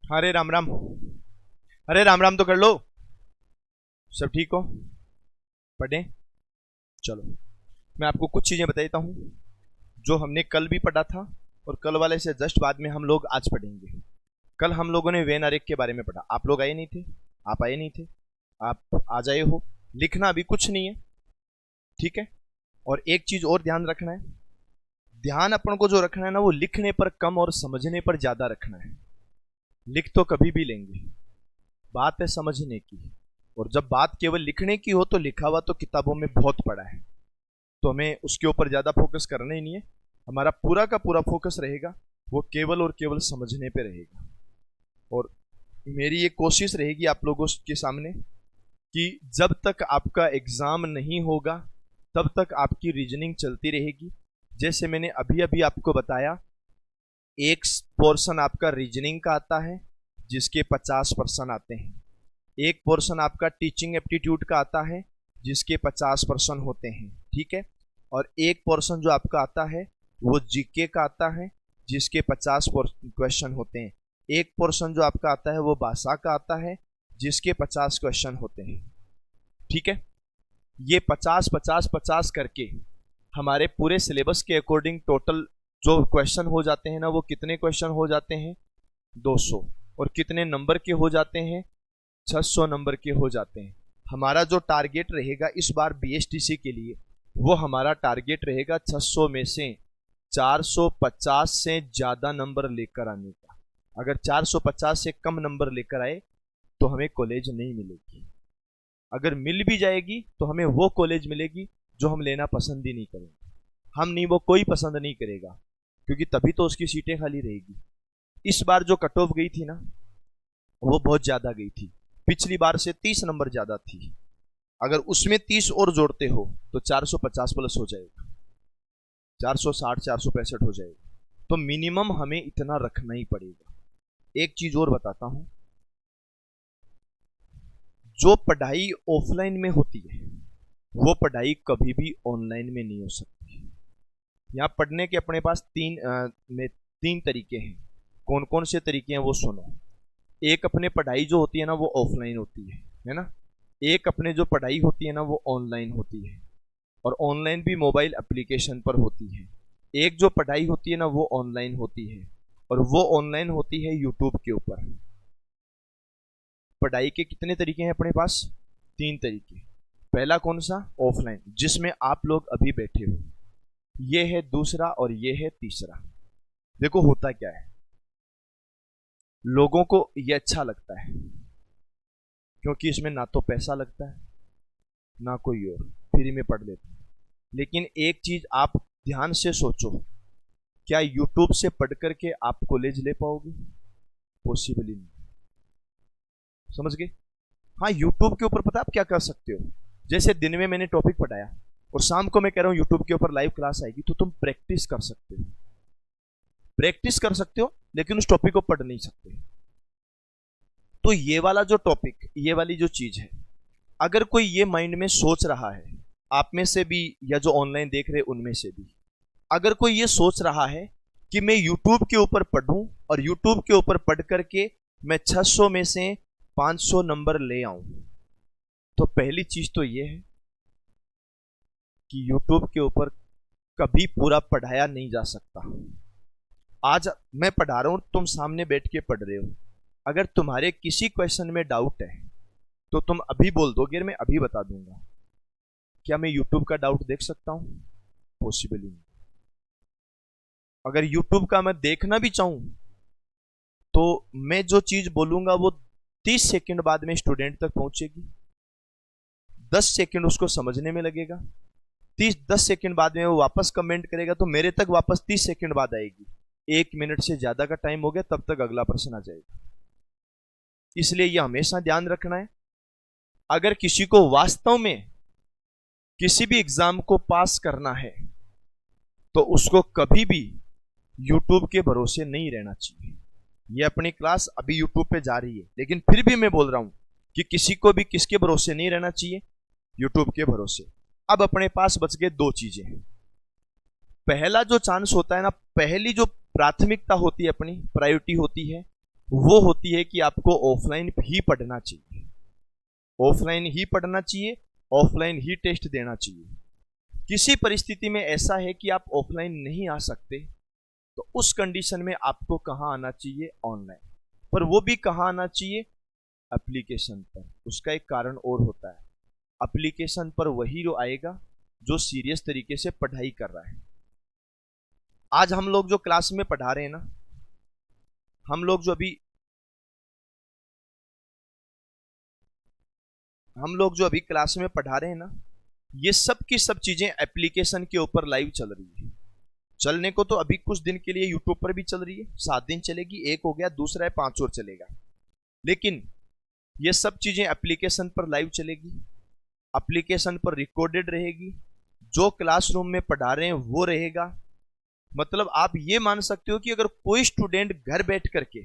अरे राम राम। अरे राम राम तो कर लो। सब ठीक हो? पढ़ें? चलो, मैं आपको कुछ चीजें बताता हूँ जो हमने कल भी पढ़ा था, और कल वाले से जस्ट बाद में हम लोग आज पढ़ेंगे। कल हम लोगों ने वेन अरेक के बारे में पढ़ा। आप लोग आए नहीं थे? आप आए नहीं थे? आप आ जाए हो। लिखना अभी कुछ नहीं है, ठीक है। और एक चीज और ध्यान रखना है। ध्यान अपन को जो रखना है ना, वो लिखने पर कम और समझने पर ज्यादा रखना है। लिख तो कभी भी लेंगे, बात है समझने की। और जब बात केवल लिखने की हो तो लिखा हुआ तो किताबों में बहुत पड़ा है, तो हमें उसके ऊपर ज्यादा फोकस करना ही नहीं है। हमारा पूरा का पूरा फोकस रहेगा वो केवल और केवल समझने पे रहेगा। और मेरी ये कोशिश रहेगी आप लोगों के सामने कि जब तक आपका एग्जाम नहीं होगा तब तक आपकी रीजनिंग चलती रहेगी। जैसे मैंने अभी अभी आपको बताया, एक पोर्शन आपका रीजनिंग का आता है जिसके 50% आते हैं। एक पोर्शन आपका टीचिंग एप्टीट्यूड का आता है जिसके 50% होते हैं, ठीक है। और एक पोर्शन जो आपका आता है वो जीके का आता है जिसके 50 क्वेश्चन होते हैं। एक पोर्शन जो आपका आता है वो भाषा का आता है जिसके 50 क्वेश्चन होते हैं, ठीक है। ये 50 50 50 करके हमारे पूरे सिलेबस के अकॉर्डिंग टोटल जो क्वेश्चन हो जाते हैं ना, वो कितने क्वेश्चन हो जाते हैं? 200। और कितने नंबर के हो जाते हैं? 600 नंबर के हो जाते हैं। हमारा जो टारगेट रहेगा इस बार बीएसटीसी के लिए, वो हमारा टारगेट रहेगा 600 में से 450 से ज्यादा नंबर लेकर आने का। अगर 450 से कम नंबर लेकर आए तो हमें कॉलेज नहीं मिलेगी। अगर मिल भी जाएगी तो हमें वो कॉलेज मिलेगी जो हम लेना पसंद ही नहीं करेंगे। हम नहीं, वो कोई पसंद नहीं करेगा, क्योंकि तभी तो उसकी सीटें खाली रहेगी। इस बार जो कट ऑफ गई थी ना, वो बहुत ज्यादा गई थी। पिछली बार से 30 नंबर ज्यादा थी। अगर उसमें 30 और जोड़ते हो तो 450 प्लस हो जाएगा, 460 465 हो जाएगा। तो मिनिमम हमें इतना रखना ही पड़ेगा। एक चीज और बताता हूं, जो पढ़ाई ऑफलाइन में होती है वो पढ़ाई कभी भी ऑनलाइन में नहीं हो सकती। यहाँ पढ़ने के अपने पास तीन तरीके हैं। कौन कौन से तरीके हैं वो सुनो। एक अपने पढ़ाई जो होती है ना वो ऑफलाइन होती है ना। एक अपने जो पढ़ाई होती है ना वो ऑनलाइन होती है, और ऑनलाइन भी मोबाइल एप्लीकेशन पर होती है। एक जो पढ़ाई होती है ना वो ऑनलाइन होती है, और वो ऑनलाइन होती है यूट्यूब के ऊपर। पढ़ाई के कितने तरीके हैं अपने पास? 3 तरीके। पहला कौन सा? ऑफलाइन, जिसमें आप लोग अभी बैठे हो। ये है दूसरा और ये है तीसरा। देखो होता क्या है, लोगों को ये अच्छा लगता है क्योंकि इसमें ना तो पैसा लगता है ना कोई और, फ्री में पढ़ लेते हैं। लेकिन एक चीज आप ध्यान से सोचो, क्या यूट्यूब से पढ़ करके आप कॉलेज ले पाओगे? पॉसिबल ही नहीं। समझ गए? हाँ, यूट्यूब के ऊपर पता आप क्या कर सकते हो? जैसे दिन में मैंने टॉपिक पढ़ाया और शाम को मैं कह रहा हूं यूट्यूब के ऊपर लाइव क्लास आएगी, तो तुम प्रैक्टिस कर सकते हो। प्रैक्टिस कर सकते हो लेकिन उस टॉपिक को पढ़ नहीं सकते। तो ये वाला जो टॉपिक, ये वाली जो चीज है, अगर कोई ये माइंड में सोच रहा है, आप में से भी या जो ऑनलाइन देख रहे उनमें से भी, अगर कोई ये सोच रहा है कि मैं यूट्यूब के ऊपर पढ़ूं और यूट्यूब के ऊपर पढ़ करके मैं 600 में से 500 नंबर ले आऊं, तो पहली चीज तो ये है कि यूट्यूब के ऊपर कभी पूरा पढ़ाया नहीं जा सकता। आज मैं पढ़ा रहा हूं, तुम सामने बैठ के पढ़ रहे हो। अगर तुम्हारे किसी क्वेश्चन में डाउट है तो तुम अभी बोल दोगे, मैं अभी बता दूंगा। क्या मैं यूट्यूब का डाउट देख सकता हूं? पॉसिबल ही नहीं। अगर यूट्यूब का मैं देखना भी चाहूं तो मैं जो चीज बोलूंगा वो 30 सेकंड बाद में स्टूडेंट तक पहुंचेगी, 10 सेकंड उसको समझने में लगेगा, 10 सेकंड बाद में वो वापस कमेंट करेगा तो मेरे तक वापस 30 सेकंड बाद आएगी। 1 मिनट से ज्यादा का टाइम हो गया, तब तक अगला प्रश्न आ जाएगा। इसलिए यह हमेशा ध्यान रखना है, अगर किसी को वास्तव में किसी भी एग्जाम को पास करना है तो उसको कभी भी यूट्यूब के भरोसे नहीं रहना चाहिए। ये अपनी क्लास अभी यूट्यूब पे जा रही है, लेकिन फिर भी मैं बोल रहा हूं कि किसी को भी किसके भरोसे नहीं रहना चाहिए? यूट्यूब के भरोसे। अब अपने पास बच गए 2 चीजें। पहला जो चांस होता है ना, पहली जो प्राथमिकता होती है, अपनी प्रायोरिटी होती है, वो होती है कि आपको ऑफलाइन ही पढ़ना चाहिए, ऑफलाइन ही पढ़ना चाहिए, ऑफलाइन ही टेस्ट देना चाहिए। किसी परिस्थिति में ऐसा है कि आप ऑफलाइन नहीं आ सकते, तो उस कंडीशन में आपको कहाँ आना चाहिए? ऑनलाइन। पर वो भी कहाँ आना चाहिए? एप्लीकेशन पर। उसका एक कारण और होता है, एप्लीकेशन पर वही जो आएगा जो सीरियस तरीके से पढ़ाई कर रहा है। आज हम लोग जो क्लास में पढ़ा रहे हैं ना, हम लोग जो अभी क्लास में पढ़ा रहे हैं ना, ये सब की सब चीजें एप्लीकेशन के ऊपर लाइव चल रही है। चलने को तो अभी कुछ दिन के लिए यूट्यूब पर भी चल रही है, 7 दिन चलेगी, एक हो गया, दूसरा है 5 और चलेगा, लेकिन ये सब चीजें एप्लीकेशन पर लाइव चलेगी, एप्लीकेशन पर रिकॉर्डेड रहेगी, जो क्लासरूम में पढ़ा रहे हैं वो रहेगा। मतलब आप ये मान सकते हो कि अगर कोई स्टूडेंट घर बैठ करके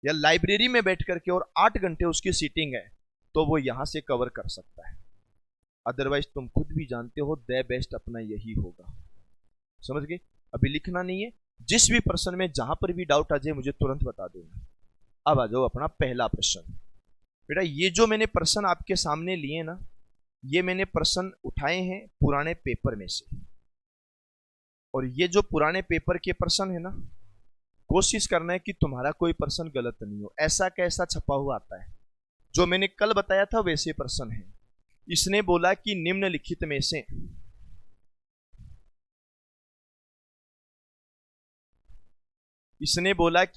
या लाइब्रेरी में बैठ करके और 8 घंटे उसकी सीटिंग है, तो वो यहां से कवर कर सकता है। अदरवाइज तुम खुद भी जानते हो द बेस्ट अपना यही होगा। समझ गए? अभी लिखना नहीं है, जिस भी प्रश्न में जहां पर भी डाउट आ जाए मुझे तुरंत बता देना। अब आ जाओ अपना पहला प्रश्न। बेटा ये जो मैंने प्रश्न आपके सामने लिए ना, ये मैंने प्रश्न उठाए हैं पुराने पेपर में से, और ये जो पुराने पेपर के प्रश्न है ना, कोशिश करना है कि तुम्हारा कोई प्रश्न गलत नहीं हो। ऐसा कैसा छपा हुआ आता है, जो मैंने कल बताया था वैसे प्रश्न है। इसने बोला कि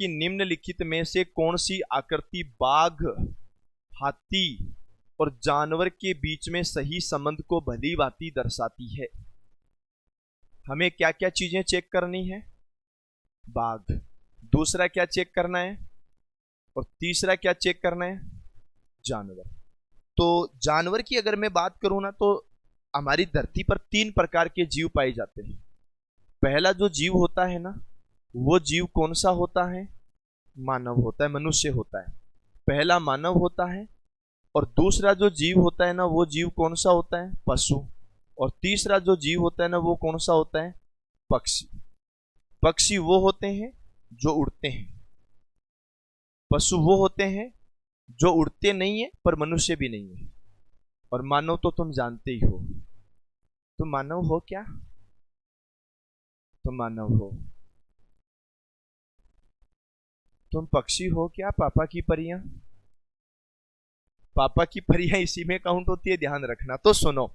निम्नलिखित में से कौन सी आकृति बाघ, हाथी और जानवर के बीच में सही संबंध को भली भांति दर्शाती है? हमें क्या क्या चीजें चेक करनी है? बाघ, दूसरा क्या चेक करना है, और तीसरा क्या चेक करना है? जानवर। तो जानवर की अगर मैं बात करूं ना, तो हमारी धरती पर 3 प्रकार के जीव पाए जाते हैं। पहला जो जीव होता है ना, वो जीव कौन सा होता है? मानव होता है, मनुष्य होता है। पहला मानव होता है। और दूसरा जो जीव होता है ना, वो जीव कौन सा होता है? पशु। और तीसरा जो जीव होता है ना, वो कौन सा होता है? पक्षी। पक्षी वो होते हैं जो उड़ते हैं, पशु वो होते हैं जो उड़ते नहीं है पर मनुष्य भी नहीं है, और मानव तो तुम जानते ही हो। तुम मानव हो क्या? तुम मानव हो। तुम पक्षी हो क्या? पापा की परियां? पापा की परियां इसी में काउंट होती है, ध्यान रखना। तो सुनो,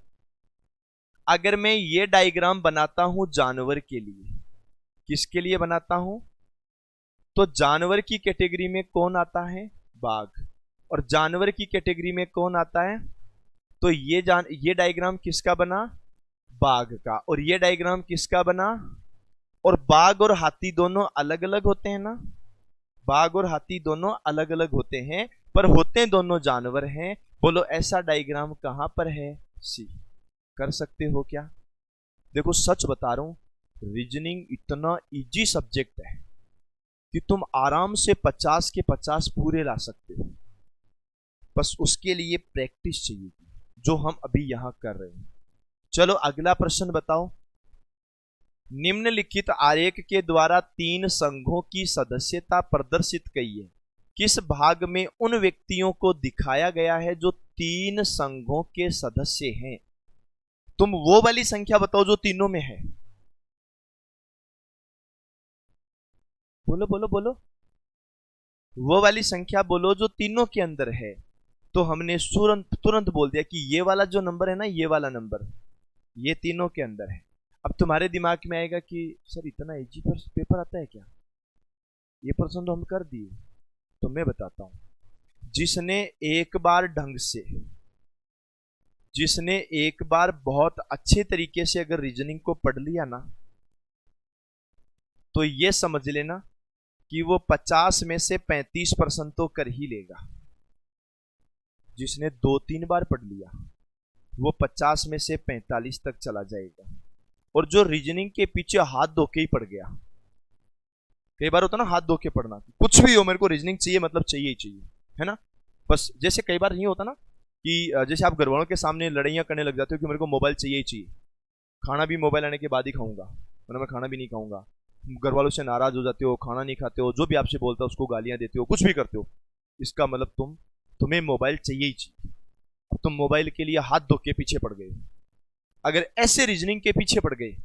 अगर मैं ये डायग्राम बनाता हूं जानवर के लिए, किसके लिए बनाता हूं? तो जानवर की कैटेगरी में कौन आता है? बाघ। और जानवर की कैटेगरी में कौन आता है? तो ये डायग्राम किसका बना? बाघ का। और ये डायग्राम किसका बना? और बाघ और हाथी दोनों अलग अलग होते हैं ना, बाघ और हाथी दोनों अलग अलग होते हैं, पर होते दोनों जानवर हैं। बोलो ऐसा डायग्राम कहां पर है? सी। कर सकते हो क्या? देखो सच बता रहा हूं, रीजनिंग इतना इजी सब्जेक्ट है कि तुम आराम से 50 के 50 पूरे ला सकते हो। बस उसके लिए प्रैक्टिस चाहिए, जो हम अभी यहां कर रहे हैं। चलो अगला प्रश्न बताओ। निम्नलिखित आरेख के द्वारा 3 संघों की सदस्यता प्रदर्शित की है। किस भाग में उन व्यक्तियों को दिखाया गया है जो 3 संघों के सदस्य हैं? तुम वो वाली संख्या बताओ जो तीनों में है। बोलो बोलो बोलो, वो वाली संख्या बोलो जो तीनों के अंदर है। तो हमने तुरंत बोल दिया कि ये वाला जो नंबर है ना, ये वाला नंबर ये तीनों के अंदर है। अब तुम्हारे दिमाग में आएगा कि सर इतना इजी पेपर आता है क्या? ये प्रश्न तो हम कर दिए। तो मैं बताता हूं, जिसने एक बार बहुत अच्छे तरीके से अगर रीजनिंग को पढ़ लिया ना, तो ये समझ लेना कि वो 50 में से 35% तो कर ही लेगा। जिसने 2-3 बार पढ़ लिया वो 50 में से 45 तक चला जाएगा। और जो रीजनिंग के पीछे हाथ धो के ही पड़ गया, कई बार होता ना हाथ धो के पढ़ना, कुछ भी हो मेरे को रीजनिंग चाहिए, मतलब चाहिए ही चाहिए, है ना। बस जैसे कई बार नहीं होता ना कि जैसे आप घर वालों के सामने लड़ाइयां करने लग जाते हो कि मेरे को मोबाइल चाहिए ही चाहिए, खाना भी मोबाइल आने के बाद ही खाऊंगा, वरना मैं खाना भी नहीं खाऊंगा। घर वालों से नाराज हो जाते हो, खाना नहीं खाते हो, जो भी आपसे बोलता है उसको गालियां देते हो, कुछ भी करते हो, इसका मतलब तुम्हें मोबाइल चाहिए ही चाहिए। अब तुम मोबाइल के लिए हाथ धो के पीछे पड़ गए। अगर ऐसे रीजनिंग के पीछे पड़ गए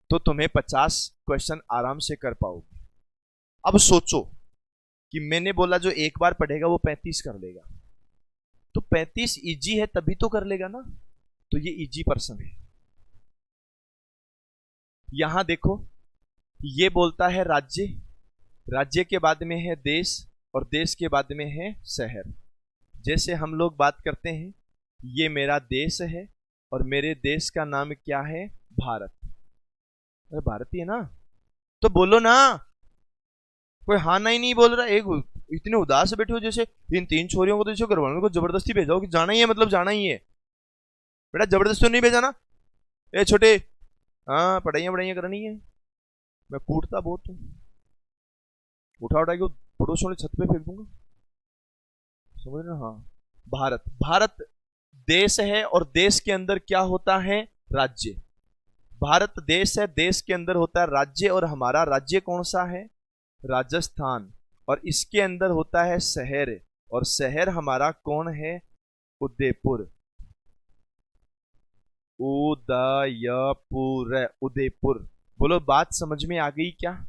तो तुम्हें 50 क्वेश्चन आराम से कर पाओगे। अब सोचो कि मैंने बोला जो एक बार पढ़ेगा वो 35 कर लेगा, तो 35 इजी है तभी तो कर लेगा ना, तो ये इजी पर्सन है। यहां देखो, ये बोलता है राज्य, राज्य के बाद में है देश, और देश के बाद में है शहर। जैसे हम लोग बात करते हैं, ये मेरा देश है और मेरे देश का नाम क्या है, भारत। अरे भारत ही है ना, तो बोलो ना। कोई हाँ ना ही नहीं बोल रहा। एक इतने उदास बैठे हो जैसे इन 3 छोरियों को तो जैसे घर वालों को जबरदस्ती भेजाओ कि जाना ही है, मतलब जाना ही है। बेटा जबरदस्ती तो नहीं भेजा ना, ए छोटे, हाँ पढ़ाइयाँ पढ़ाइयाँ करनी है। मैं कूटता बहुत हूँ, उठा उठा के पड़ोस वाले छत पे फेंक दूंगा, समझ रहे हो? हाँ, भारत, भारत देश है और देश के अंदर क्या होता है, राज्य। भारत देश है, देश के अंदर होता है राज्य, और हमारा राज्य कौन सा है, राजस्थान। और इसके अंदर होता है शहर, और शहर हमारा कौन है, उदयपुर। उदयपुर, उदयपुर। बोलो बात समझ में आ गई क्या?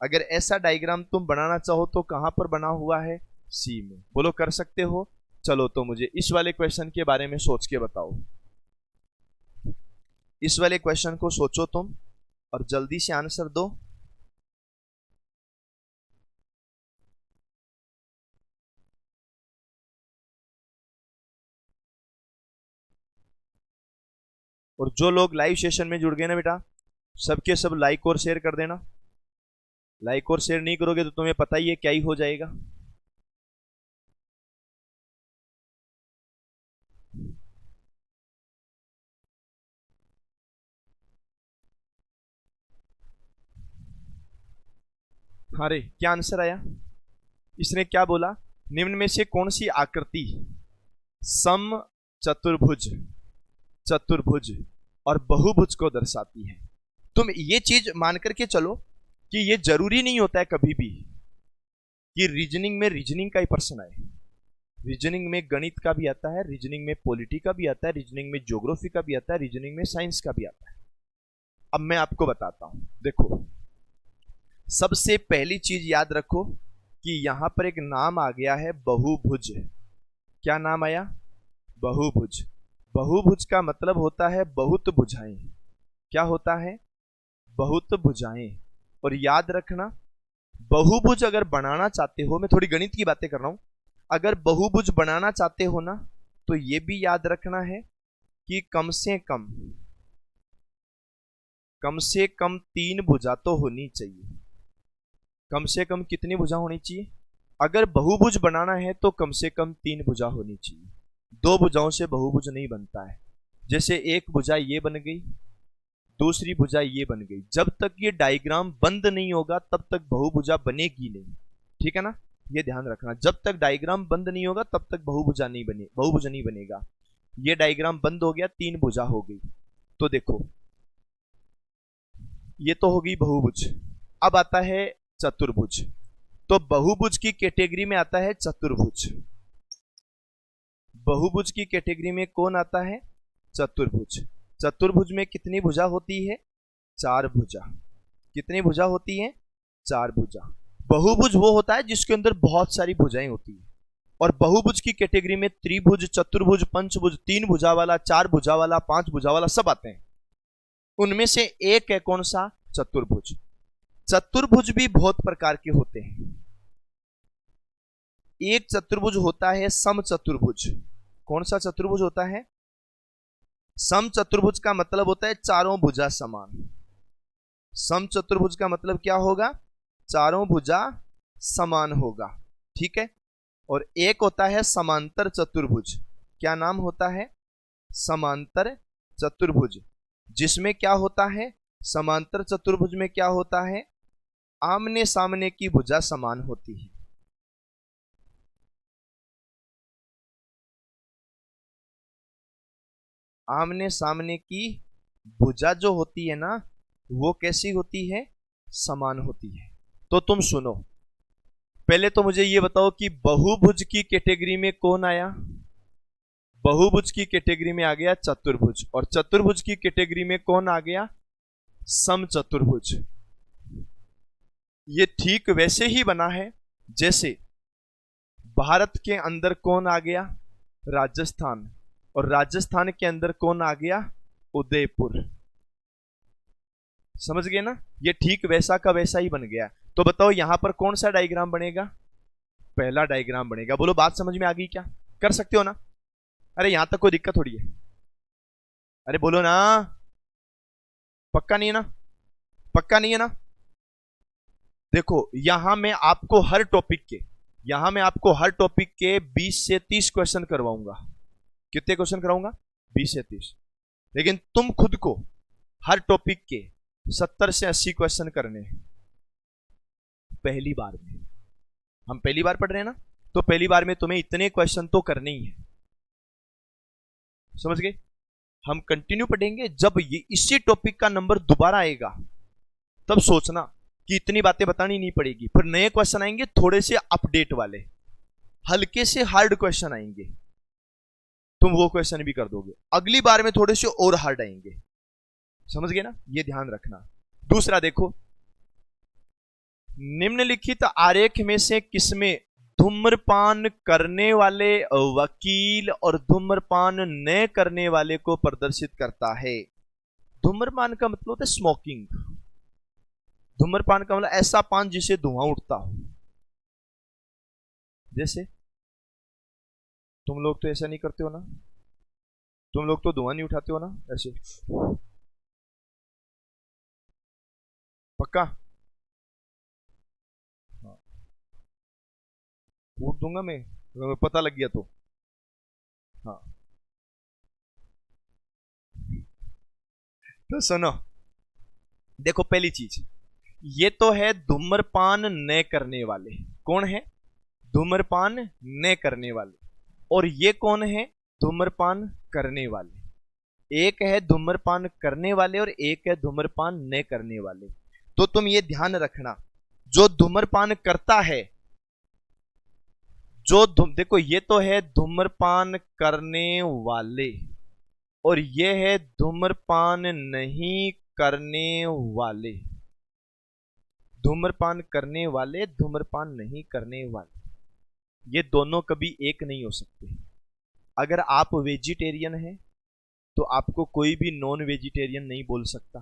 अगर ऐसा डायग्राम तुम बनाना चाहो तो कहां पर बना हुआ है, सी में। बोलो कर सकते हो? चलो तो मुझे इस वाले क्वेश्चन के बारे में सोच के बताओ। इस वाले क्वेश्चन को सोचो तुम और जल्दी से आंसर दो। और जो लोग लाइव सेशन में जुड़ गए ना बेटा, सबके सब लाइक और शेयर कर देना। लाइक और शेयर नहीं करोगे तो तुम्हें पता ही है क्या ही हो जाएगा। अरे क्या आंसर आया? इसने क्या बोला, निम्न में से कौन सी आकृति सम, चतुर्भुज, चतुर्भुज और बहुभुज को दर्शाती है? तुम ये चीज मान करके चलो कि ये जरूरी नहीं होता है कभी भी कि रीजनिंग में रीजनिंग का ही प्रश्न आए। रीजनिंग में गणित का भी आता है, रीजनिंग में पॉलिटी का भी आता है, रीजनिंग में ज्योग्राफी का भी आता है, रीजनिंग में साइंस का भी आता है। अब मैं आपको बताता हूं, देखो सबसे पहली चीज याद रखो कि यहां पर एक नाम आ गया है बहुभुज। क्या नाम आया, बहुभुज। बहुभुज का मतलब होता है बहुत भुजाएं। क्या होता है, बहुत भुजाएं। और याद रखना, बहुभुज अगर बनाना चाहते हो, मैं थोड़ी गणित की बातें कर रहा हूं, अगर बहुभुज बनाना चाहते हो ना, तो यह भी याद रखना है कि कम से कम 3 भुजा तो होनी चाहिए। कम से कम कितनी भुजा होनी चाहिए? अगर बहुभुज बनाना है तो कम से कम 3 भुजा होनी चाहिए। 2 भुजाओं से बहुभुज नहीं बनता है। जैसे एक भुजा ये बन गई, दूसरी भुजा ये बन गई, जब तक ये डायग्राम बंद नहीं होगा तब तक बहुभुजा बनेगी नहीं। ठीक है ना, ये ध्यान रखना, जब तक डायग्राम बंद नहीं होगा तब तक बहुभुज नहीं बनेगा। ये डायग्राम बंद हो गया, 3 भुजा हो गई। तो देखो ये तो होगी बहुभुज। अब आता है चतुर्भुज। तो बहुभुज की कैटेगरी में आता है चतुर्भुज। बहुभुज की कैटेगरी में कौन आता है, चतुर्भुज। चतुर्भुज में कितनी भुजा होती है, 4 भुजा। कितनी भुजा होती है, 4 भुजा। बहुभुज वो होता है जिसके अंदर बहुत सारी भुजाएं होती है। और बहुभुज की कैटेगरी में त्रिभुज, चतुर्भुज, पंचभुज, 3 भुजा वाला, 4 भुजा वाला, 5 भुजा वाला सब आते हैं। उनमें से एक है कौन सा, चतुर्भुज। चतुर्भुज भी बहुत प्रकार के होते हैं। एक चतुर्भुज होता है सम चतुर्भुज। कौन सा चतुर्भुज होता है, सम चतुर्भुज का मतलब होता है चारों भुजा समान। सम चतुर्भुज का मतलब क्या होगा, चारों भुजा समान होगा। ठीक है। और एक होता है समांतर चतुर्भुज। क्या नाम होता है, समांतर चतुर्भुज। जिसमें क्या होता है, समांतर चतुर्भुज में क्या होता है, आमने सामने की भुजा समान होती है। आमने सामने की भुजा जो होती है ना, वो कैसी होती है, समान होती है। तो तुम सुनो, पहले तो मुझे ये बताओ कि बहुभुज की कैटेगरी में कौन आया? बहुभुज की कैटेगरी में आ गया चतुर्भुज, और चतुर्भुज की कैटेगरी में कौन आ गया? समचतुर्भुज। ये ठीक वैसे ही बना है जैसे भारत के अंदर कौन आ गया? राजस्थान, और राजस्थान के अंदर कौन आ गया? उदयपुर। समझ गए ना? ये ठीक वैसा का वैसा ही बन गया। तो बताओ यहां पर कौन सा डायग्राम बनेगा? पहला डायग्राम बनेगा। बोलो बात समझ में आ गई क्या? कर सकते हो ना? अरे यहां तक कोई दिक्कत थोड़ी है। अरे बोलो ना, पक्का नहीं है ना? पक्का नहीं है ना? देखो यहां मैं आपको हर टॉपिक के 20 से 30 क्वेश्चन करवाऊंगा। कितने क्वेश्चन कराऊंगा? 20 से 30। लेकिन तुम खुद को हर टॉपिक के 70 से 80 क्वेश्चन करने हैं पहली बार में। हम पहली बार पढ़ रहे हैं ना, तो पहली बार में तुम्हें इतने क्वेश्चन तो करने ही है। समझ गए? हम कंटिन्यू पढ़ेंगे, जब ये इसी टॉपिक का नंबर दोबारा आएगा तब सोचना कि इतनी बातें बतानी नहीं पड़ेगी। फिर नए क्वेश्चन आएंगे थोड़े से अपडेट वाले, हल्के से हार्ड क्वेश्चन आएंगे, तुम वो क्वेश्चन भी कर दोगे। अगली बार में थोड़े से और हार्ड आएंगे। समझ गए ना? ये ध्यान रखना। दूसरा देखो, निम्नलिखित आरेख में से किसमें धूम्रपान करने वाले वकील और धूम्रपान न करने वाले को प्रदर्शित करता है? धूम्रपान का मतलब होता है स्मोकिंग। धूम्रपान का मतलब ऐसा पान जिसे धुआं उठता हो। जैसे तुम लोग तो ऐसा नहीं करते हो ना? तुम लोग तो धुआं नहीं उठाते हो ना ऐसे? पक्का? हाँ। कूट दूंगा मैं अगर पता लग गया तो। हाँ, तो सुनो, देखो पहली चीज, ये तो है धूम्रपान न करने वाले। कौन है? धूम्रपान न करने वाले। और ये कौन है? धूम्रपान करने वाले। एक है धूम्रपान करने वाले और एक है धूम्रपान न करने वाले। तो तुम ये ध्यान रखना, जो धूम्रपान करता है, देखो ये तो है धूम्रपान करने वाले, और ये है धूम्रपान नहीं करने वाले। धूम्रपान करने वाले, धूम्रपान नहीं करने वाले, ये दोनों कभी एक नहीं हो सकते। अगर आप वेजिटेरियन हैं तो आपको कोई भी नॉन वेजिटेरियन नहीं बोल सकता,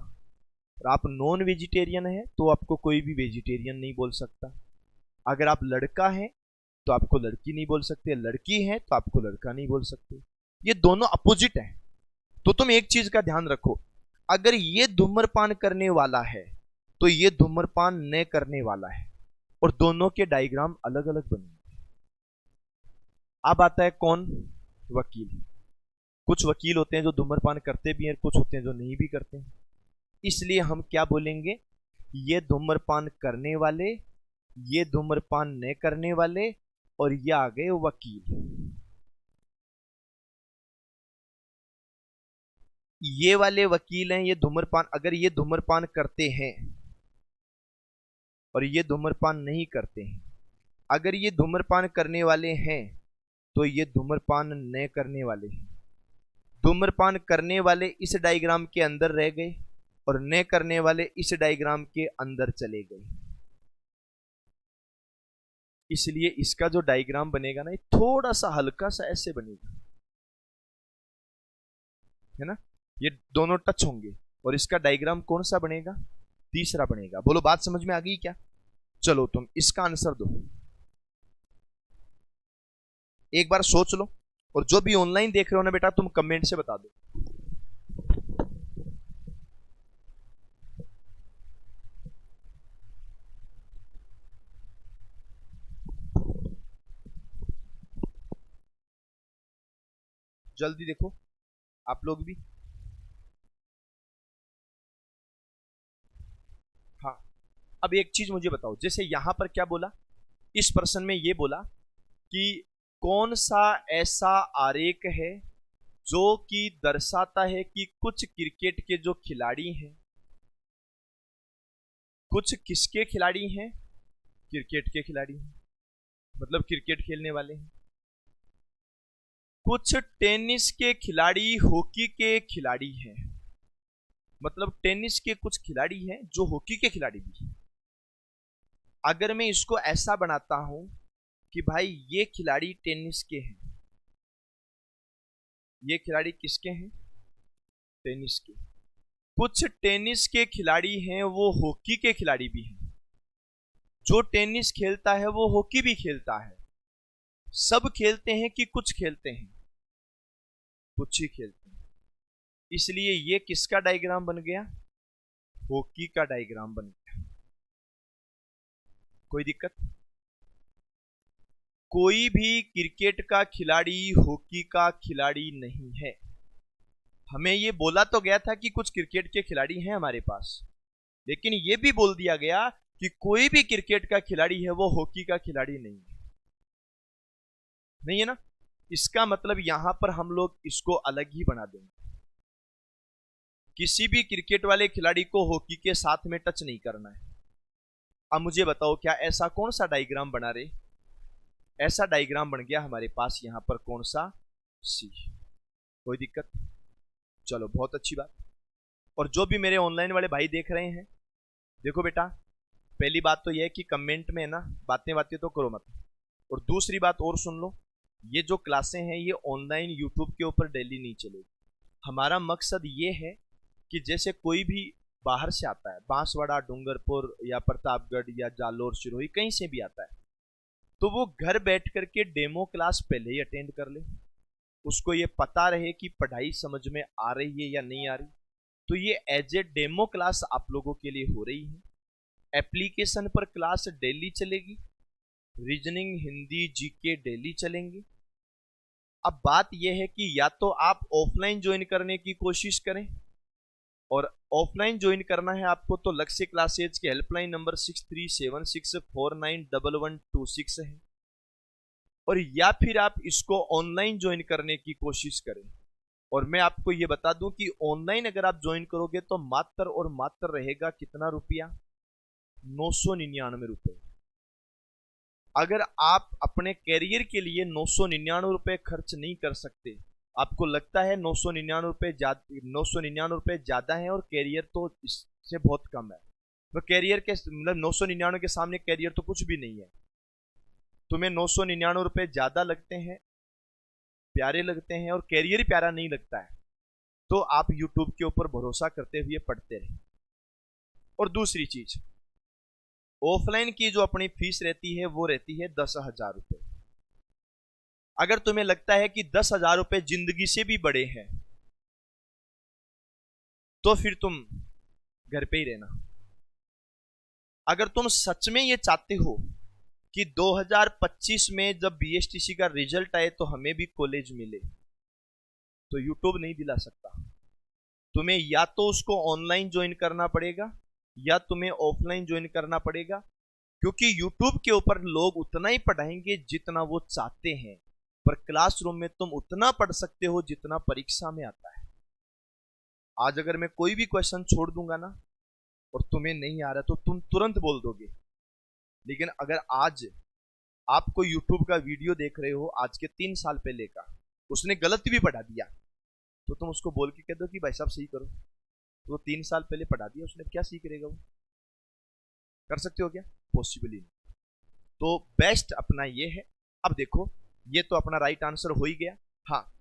और आप नॉन वेजिटेरियन हैं तो आपको कोई भी वेजिटेरियन नहीं बोल सकता। अगर आप लड़का हैं तो आपको लड़की नहीं बोल सकते, लड़की है तो आपको लड़का नहीं बोल सकते। ये दोनों अपोजिट हैं। तो तुम एक चीज का ध्यान रखो, अगर ये धूम्रपान करने वाला है तो ये धूम्रपान न करने वाला है, और दोनों के डायग्राम अलग अलग बनेंगे। अब आता है कौन? वकील। कुछ वकील होते हैं जो धूम्रपान करते भी हैं, कुछ होते हैं जो नहीं भी करते हैं। इसलिए हम क्या बोलेंगे? ये धूम्रपान करने वाले, ये धूम्रपान न करने वाले, और ये आ गए वकील। ये वाले वकील हैं, ये धूम्रपान, अगर ये धूम्रपान करते हैं और ये धूम्रपान नहीं करते हैं, अगर ये धूम्रपान करने वाले हैं तो ये धूम्रपान न करने वाले हैं। धूम्रपान करने वाले इस डायग्राम के अंदर रह गए और न करने वाले इस डायग्राम के अंदर चले गए। इसलिए इसका जो डायग्राम बनेगा ना, ये थोड़ा सा हल्का सा ऐसे बनेगा, है ना? ये दोनों टच होंगे, और इसका डायग्राम कौन सा बनेगा? तीसरा बनेगा। बोलो बात समझ में आ गई क्या? चलो तुम इसका आंसर दो, एक बार सोच लो, और जो भी ऑनलाइन देख रहे हो ना बेटा, तुम कमेंट से बता दो। जल्दी देखो आप लोग भी। हाँ, अब एक चीज मुझे बताओ, जैसे यहां पर क्या बोला? इस प्रश्न में ये बोला कि कौन सा ऐसा आरेख है जो कि दर्शाता है कि कुछ क्रिकेट के जो खिलाड़ी हैं, कुछ किसके खिलाड़ी हैं? क्रिकेट के खिलाड़ी हैं, मतलब क्रिकेट खेलने वाले हैं। कुछ टेनिस के खिलाड़ी हॉकी के खिलाड़ी हैं, मतलब टेनिस के कुछ खिलाड़ी हैं जो हॉकी के खिलाड़ी भी हैं। अगर मैं इसको ऐसा बनाता हूं कि भाई ये खिलाड़ी टेनिस के हैं, ये खिलाड़ी किसके हैं? टेनिस के। कुछ टेनिस के खिलाड़ी हैं वो हॉकी के खिलाड़ी भी हैं, जो टेनिस खेलता है वो हॉकी भी खेलता है। सब खेलते हैं कि कुछ खेलते हैं? कुछ ही खेलते हैं। इसलिए ये किसका डायग्राम बन गया? हॉकी का डायग्राम बन गया। कोई दिक्कत? कोई भी क्रिकेट का खिलाड़ी हॉकी का खिलाड़ी नहीं है। हमें ये बोला तो गया था कि कुछ क्रिकेट के खिलाड़ी हैं हमारे पास, लेकिन ये भी बोल दिया गया कि कोई भी क्रिकेट का खिलाड़ी है वो हॉकी का खिलाड़ी नहीं है। नहीं है ना? इसका मतलब यहां पर हम लोग इसको अलग ही बना देंगे। किसी भी क्रिकेट वाले खिलाड़ी को हॉकी के साथ में टच नहीं करना है। अब मुझे बताओ, क्या ऐसा कौन सा डायग्राम बना रहे? ऐसा डायग्राम बन गया हमारे पास यहां पर, कौन सा? सी। कोई दिक्कत? चलो, बहुत अच्छी बात। और जो भी मेरे ऑनलाइन वाले भाई देख रहे हैं, देखो बेटा, पहली बात तो यह है कि कमेंट में ना बातें बातें तो करो मत। और दूसरी बात और सुन लो, ये जो क्लासें हैं ये ऑनलाइन यूट्यूब के ऊपर डेली नहीं चलेगी। हमारा मकसद ये है कि जैसे कोई भी बाहर से आता है, बांसवाड़ा, डूंगरपुर या प्रतापगढ़ या जालोर, सिरोही, कहीं से भी आता है, तो वो घर बैठ करके डेमो क्लास पहले ही अटेंड कर ले। उसको ये पता रहे कि पढ़ाई समझ में आ रही है या नहीं आ रही। तो ये एज ए डेमो क्लास आप लोगों के लिए हो रही है। एप्लीकेशन पर क्लास डेली चलेगी, रीजनिंग, हिंदी, जीके डेली चलेंगे। अब बात यह है कि या तो आप ऑफलाइन ज्वाइन करने की कोशिश करें, और ऑफलाइन ज्वाइन करना है आपको तो लक्ष्य क्लासेज के हेल्पलाइन नंबर 6376491126 है। और या फिर आप इसको ऑनलाइन ज्वाइन करने की कोशिश करें। और मैं आपको यह बता दूं कि ऑनलाइन अगर आप ज्वाइन करोगे तो मात्र और मात्र रहेगा कितना रुपया? 999 रुपए। अगर आप अपने कैरियर के लिए 999 रुपए खर्च नहीं कर सकते, आपको लगता है 999 रुपए ज्यादा है और कैरियर तो इससे बहुत कम है, तो कैरियर के मतलब 999 के सामने कैरियर तो कुछ भी नहीं है, तुम्हें 999 रुपए ज्यादा लगते हैं, प्यारे लगते हैं, और कैरियर प्यारा नहीं लगता है, तो आप यूट्यूब के ऊपर भरोसा करते हुए पढ़ते रहे। और दूसरी चीज, ऑफलाइन की जो अपनी फीस रहती है वो रहती है 10,000 रुपए। अगर तुम्हें लगता है कि 10,000 रुपए जिंदगी से भी बड़े हैं, तो फिर तुम घर पे ही रहना। अगर तुम सच में ये चाहते हो कि 2025 में जब बीएसटीसी का रिजल्ट आए तो हमें भी कॉलेज मिले, तो यूट्यूब नहीं दिला सकता। तुम्हें या तो उसको ऑनलाइन ज्वाइन करना पड़ेगा या तुम्हें ऑफलाइन ज्वाइन करना पड़ेगा, क्योंकि यूट्यूब के ऊपर लोग उतना ही पढ़ाएंगे जितना वो चाहते हैं, पर क्लासरूम में तुम उतना पढ़ सकते हो जितना परीक्षा में आता है। आज अगर मैं कोई भी क्वेश्चन छोड़ दूंगा ना और तुम्हें नहीं आ रहा तो तुम तुरंत बोल दोगे, लेकिन अगर आज आपको यूट्यूब का वीडियो देख रहे हो आज के 3 साल पहले का, उसने गलत भी पढ़ा दिया, तो तुम उसको बोल के कह दो कि भाई साहब सही करो, तो वो 3 साल पहले पढ़ा दिया, उसने क्या सीख रहेगा वो? कर सकते हो क्या? पॉसिबल ही नहीं। तो बेस्ट अपना ये है। अब देखो, ये तो अपना राइट आंसर हो ही गया। हाँ,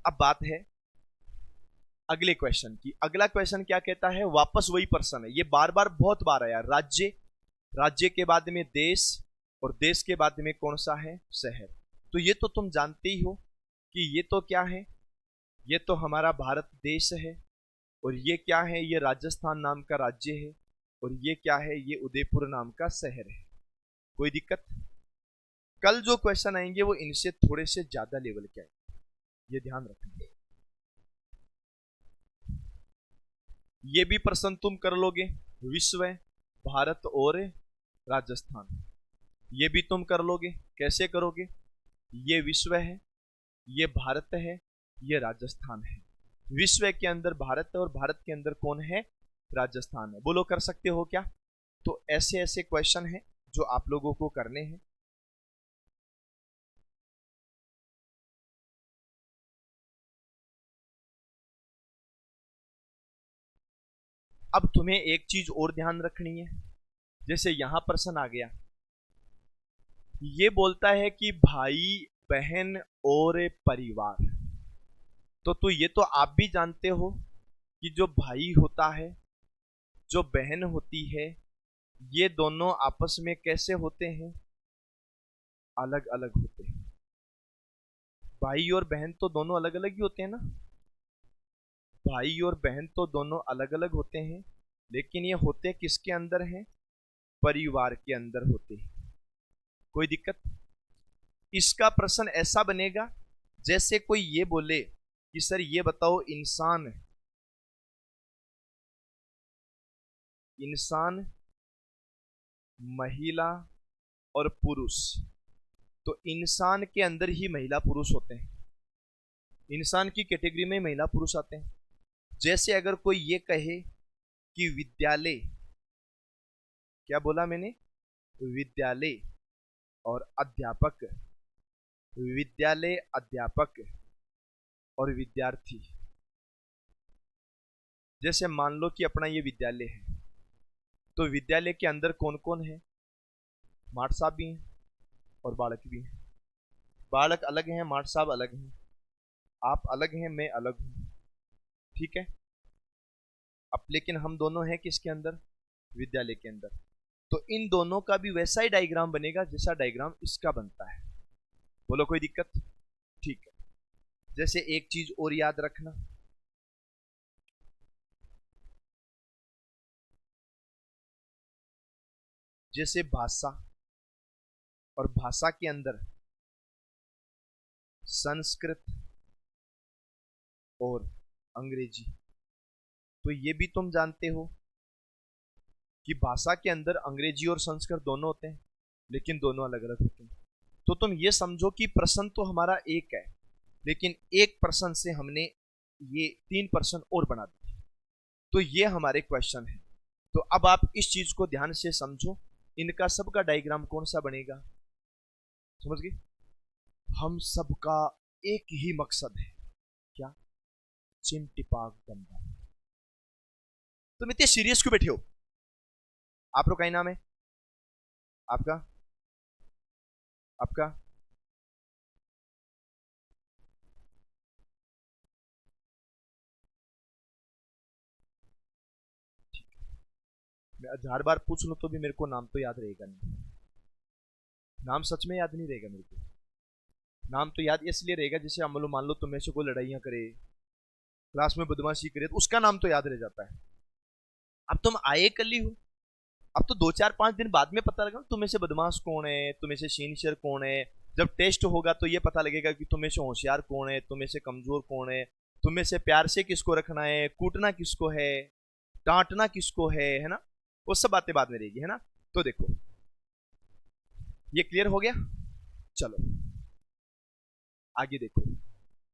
अब बात है अगले क्वेश्चन की। अगला क्वेश्चन क्या कहता है? वापस वही पर्सन है, ये बार बार बहुत बार आया। राज्य, राज्य के बाद में देश, और देश के बाद में कौन सा है? शहर। तो ये तो तुम जानते ही हो कि ये तो क्या है? ये तो हमारा भारत देश है। और ये क्या है? ये राजस्थान नाम का राज्य है। और ये क्या है? ये उदयपुर नाम का शहर है। कोई दिक्कत? कल जो क्वेश्चन आएंगे वो इनसे थोड़े से ज्यादा लेवल के आएंगे, ये ध्यान रखना। ये भी प्रश्न तुम कर लोगे, विश्व, भारत और राजस्थान। ये भी तुम कर लोगे। कैसे करोगे? ये विश्व है, ये भारत है, ये राजस्थान है। विश्व के अंदर भारत है और भारत के अंदर कौन है? राजस्थान है। बोलो, कर सकते हो क्या? तो ऐसे ऐसे क्वेश्चन हैं जो आप लोगों को करने हैं। अब तुम्हें एक चीज और ध्यान रखनी है। जैसे यहां प्रश्न आ गया, ये बोलता है कि भाई बहन और परिवार। तो ये तो आप भी जानते हो कि जो भाई होता है, जो बहन होती है, ये दोनों आपस में कैसे होते हैं? अलग अलग होते हैं। भाई और बहन तो दोनों अलग अलग ही होते हैं ना। भाई और बहन तो दोनों अलग अलग होते हैं, लेकिन ये होते किसके अंदर हैं? परिवार के अंदर होते हैं। कोई दिक्कत? इसका प्रश्न ऐसा बनेगा जैसे कोई ये बोले कि सर ये बताओ, इंसान इंसान महिला और पुरुष, तो इंसान के अंदर ही महिला पुरुष होते हैं। इंसान की कैटेगरी में महिला पुरुष आते हैं। जैसे अगर कोई ये कहे कि विद्यालय, क्या बोला मैंने? विद्यालय और अध्यापक, विद्यालय, अध्यापक और विद्यार्थी। जैसे मान लो कि अपना ये विद्यालय है, तो विद्यालय के अंदर कौन कौन है? माठ साहब भी हैं और बालक भी हैं। बालक अलग हैं, माठ साहब अलग हैं, आप अलग हैं, मैं अलग हूं। ठीक है। अब लेकिन हम दोनों हैं किसके अंदर? विद्यालय के अंदर। तो इन दोनों का भी वैसा ही डायग्राम बनेगा जैसा डायग्राम इसका बनता है। बोलो कोई दिक्कत? ठीक है। जैसे एक चीज और याद रखना, जैसे भाषा, और भाषा के अंदर संस्कृत और अंग्रेजी। तो ये भी तुम जानते हो कि भाषा के अंदर अंग्रेजी और संस्कृत दोनों होते हैं, लेकिन दोनों अलग अलग होते हैं। तो तुम ये समझो कि प्रश्न तो हमारा एक है, लेकिन एक प्रश्न से हमने ये 3 प्रश्न और बना दिए। तो ये हमारे क्वेश्चन है। तो अब आप इस चीज को ध्यान से समझो, इनका सबका डायग्राम कौन सा बनेगा? समझ गए? हम सबका एक ही मकसद है, क्या? चिमटिपाक दंगा। तुम इतने सीरियस क्यों बैठे हो? आप लोग का ही नाम है? आपका? आपका? मैं 1000 बार पूछ लूं तो भी मेरे को नाम तो याद रहेगा नहीं। नाम सच में याद नहीं रहेगा मेरे को। नाम तो याद इसलिए रहेगा, जैसे मान लो तुम में से कोई लड़ाइयां करे, क्लास में बदमाशी करे, तो उसका नाम तो याद रह जाता है। अब तुम आए कल ही हो, अब तो 2 4 5 दिन बाद में पता लगा तुम्हें से बदमाश कौन है, तुम्हें से सीनियर कौन है। जब टेस्ट होगा तो ये पता लगेगा कि तुम्हें से होशियार कौन है, तुम्हें से कमजोर कौन है, तुम्हें से प्यार से किसको रखना है, कूटना किसको है, डांटना किसको है ना। वो सब बातें बाद में रहेगी, है ना। तो देखो, ये क्लियर हो गया। चलो आगे देखो,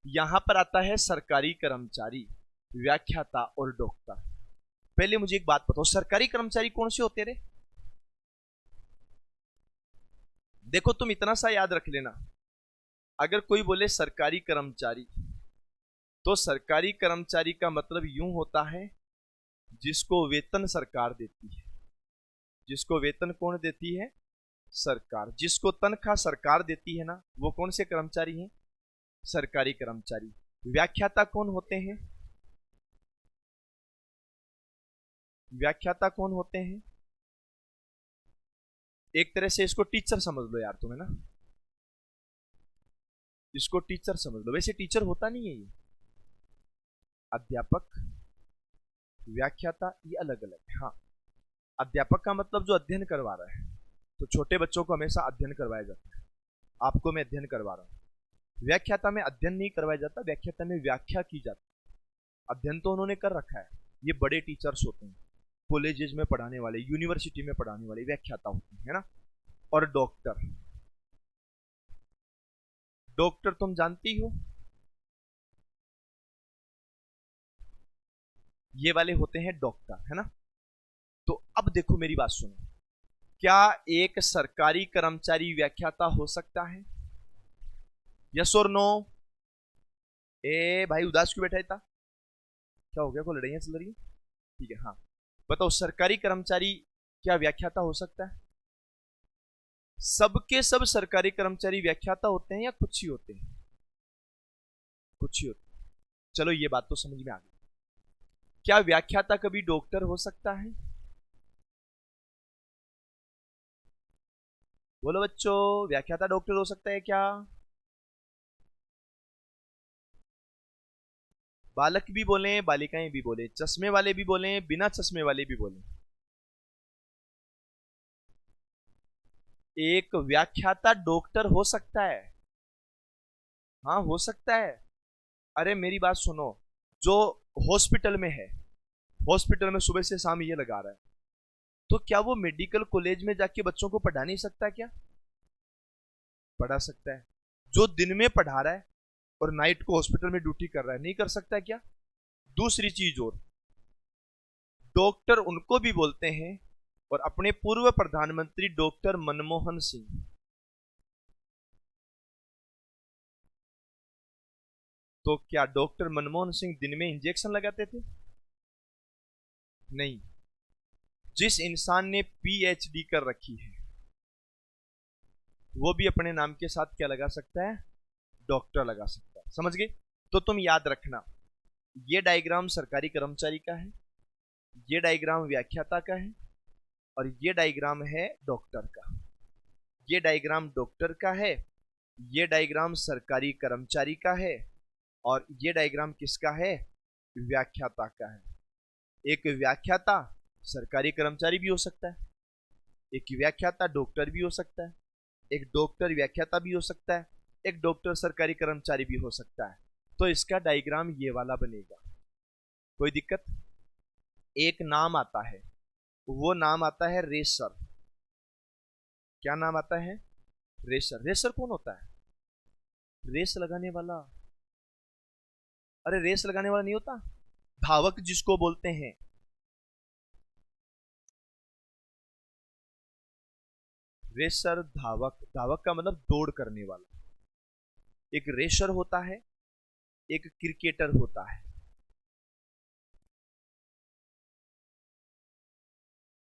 यहां पर आता है सरकारी कर्मचारी, व्याख्याता और डॉक्टर। पहले मुझे एक बात बताओ, सरकारी कर्मचारी कौन से होते रे? देखो तुम इतना सा याद रख लेना, अगर कोई बोले सरकारी कर्मचारी, तो सरकारी कर्मचारी का मतलब यूं होता है जिसको वेतन सरकार देती है। जिसको वेतन कौन देती है? सरकार। जिसको तनख्वाह सरकार देती है ना, वो कौन से कर्मचारी हैं? सरकारी कर्मचारी। व्याख्याता कौन होते हैं? व्याख्याता कौन होते हैं? एक तरह से इसको टीचर समझ लो यार तुम, है ना। इसको टीचर समझ लो। वैसे टीचर होता नहीं है ये। अध्यापक, व्याख्याता, ये अलग अलग है। हाँ, अध्यापक का मतलब जो अध्ययन करवा रहा है, तो छोटे बच्चों को हमेशा अध्ययन करवाया जाता है। आपको मैं अध्ययन करवा रहा हूं। व्याख्याता में अध्ययन नहीं करवाया जाता, व्याख्याता में व्याख्या की जाती है। अध्ययन तो उन्होंने कर रखा है। ये बड़े टीचर्स होते हैं, कॉलेजेस में पढ़ाने वाले, यूनिवर्सिटी में पढ़ाने वाले व्याख्याता होते हैं, है ना। और डॉक्टर, डॉक्टर तुम जानती हो, ये वाले होते हैं डॉक्टर, है ना। तो अब देखो मेरी बात सुनो, क्या एक सरकारी कर्मचारी व्याख्याता हो सकता है? यस और नो? ए भाई उदास क्यों बैठा था? क्या हो गया, कोई लड़ाइयां चल रही है? ठीक है, हाँ बताओ, सरकारी कर्मचारी क्या व्याख्याता हो सकता है? सबके सब सरकारी कर्मचारी व्याख्याता होते हैं या कुछ ही होते हैं? कुछ ही होते हैं। चलो ये बात तो समझ में आ गई। क्या व्याख्याता कभी डॉक्टर हो सकता है? बोलो बच्चों, व्याख्याता डॉक्टर हो सकता है क्या? बालक भी बोले, बालिकाएं भी बोले, चश्मे वाले भी बोले, बिना चश्मे वाले भी बोले, एक व्याख्याता डॉक्टर हो सकता है। हाँ हो सकता है। अरे मेरी बात सुनो, जो हॉस्पिटल में है, हॉस्पिटल में सुबह से शाम ये लगा रहा है, तो क्या वो मेडिकल कॉलेज में जाके बच्चों को पढ़ा नहीं सकता क्या? पढ़ा सकता है। जो दिन में पढ़ा रहा है और नाइट को हॉस्पिटल में ड्यूटी कर रहा है, नहीं कर सकता क्या? दूसरी चीज और, डॉक्टर उनको भी बोलते हैं, और अपने पूर्व प्रधानमंत्री डॉक्टर मनमोहन सिंह, तो क्या डॉक्टर मनमोहन सिंह दिन में इंजेक्शन लगाते थे? नहीं। जिस इंसान ने पीएचडी कर रखी है, वो भी अपने नाम के साथ क्या लगा सकता है? डॉक्टर लगा सकता है। समझ गए? तो तुम याद रखना, ये डायग्राम सरकारी कर्मचारी का है, ये डायग्राम व्याख्याता का है, और ये डायग्राम है डॉक्टर का। ये डायग्राम डॉक्टर का है, ये डायग्राम सरकारी कर्मचारी का है, और ये डायग्राम किसका है? व्याख्याता का है। एक व्याख्याता सरकारी कर्मचारी भी हो सकता है, एक व्याख्याता डॉक्टर भी हो सकता है, एक डॉक्टर व्याख्याता भी हो सकता है, एक डॉक्टर सरकारी कर्मचारी भी हो सकता है। तो इसका डायग्राम ये वाला बनेगा। कोई दिक्कत? एक नाम आता है, वो नाम आता है रेसर। क्या नाम आता है? रेसर। रेसर कौन होता है? रेस लगाने वाला। अरे रेस लगाने वाला नहीं होता, धावक जिसको बोलते हैं। रेसर धावक, धावक का मतलब दौड़ करने वाला। एक रेसर होता है, एक क्रिकेटर होता है,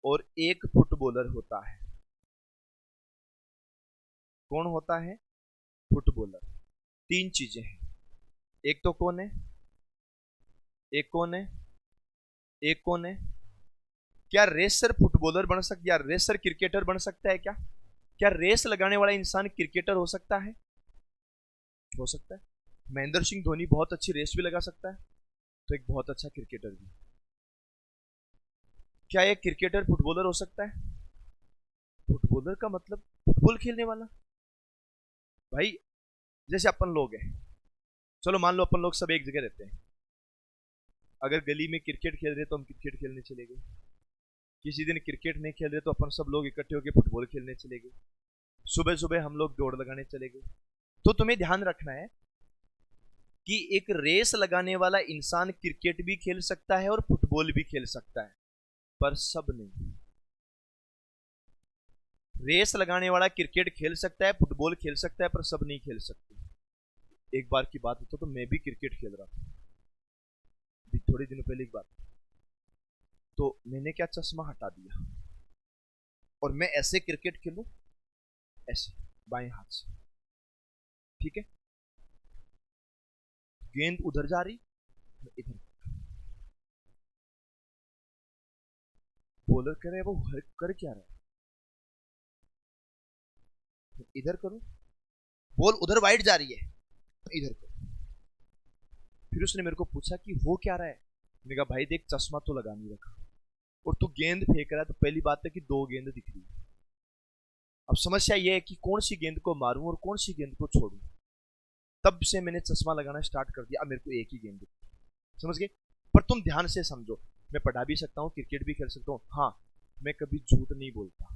और एक फुटबॉलर होता है। कौन होता है? फुटबॉलर। तीन चीजें हैं। एक तो कौन है? एक कौन है? एक कौन है? क्या रेसर फुटबॉलर बन सकता, या रेसर क्रिकेटर बन सकता है क्या? क्या रेस लगाने वाला इंसान क्रिकेटर हो सकता है? हो सकता है। महेंद्र सिंह धोनी बहुत अच्छी रेस भी लगा सकता है, तो एक बहुत अच्छा क्रिकेटर भी। क्या एक क्रिकेटर फुटबॉलर हो सकता है? फुटबॉलर का मतलब फुटबॉल खेलने वाला। भाई जैसे अपन लोग हैं, चलो मान लो अपन लोग सब एक जगह रहते हैं, अगर गली में क्रिकेट खेल रहे तो हम क्रिकेट खेलने चले गए, किसी दिन क्रिकेट नहीं खेल रहे तो अपन सब लोग इकट्ठे होकर फुटबॉल खेलने चले गए, सुबह सुबह हम लोग दौड़ लगाने चले गए। तो तुम्हें ध्यान रखना है कि एक रेस लगाने वाला इंसान क्रिकेट भी खेल सकता है और फुटबॉल भी खेल सकता है, पर सब नहीं। रेस लगाने वाला क्रिकेट खेल सकता है, फुटबॉल खेल सकता है, पर सब नहीं खेल सकते। एक बार की बात होता तो मैं भी क्रिकेट खेल रहा था, थोड़े दिनों पहले की बात। तो मैंने क्या, चश्मा हटा दिया और मैं ऐसे क्रिकेट खेलूं, ऐसे बाएं हाथ से, ठीक है? गेंद उधर जा रही, इधर। बॉलर कह रहे वो कर क्या रहा है, इधर करो। बॉल उधर वाइड जा रही है, इधर करो। फिर उसने मेरे को पूछा कि हो क्या रहा है। मैंने कहा भाई देख, चश्मा तो लगा नहीं रखा, और तू गेंद फेंक रहा है, तो पहली बात है कि दो गेंद दिख रही है। अब समस्या यह है कि कौन सी गेंद को मारूं और कौन सी गेंद को छोड़ूं। तब से मैंने चश्मा लगाना स्टार्ट कर दिया। अब मेरे को एक ही गेंद दिखती है। समझ गए? पर तुम ध्यान से समझो, मैं पढ़ा भी सकता हूँ, क्रिकेट भी खेल सकता हूँ। हाँ, मैं कभी झूठ नहीं बोलता,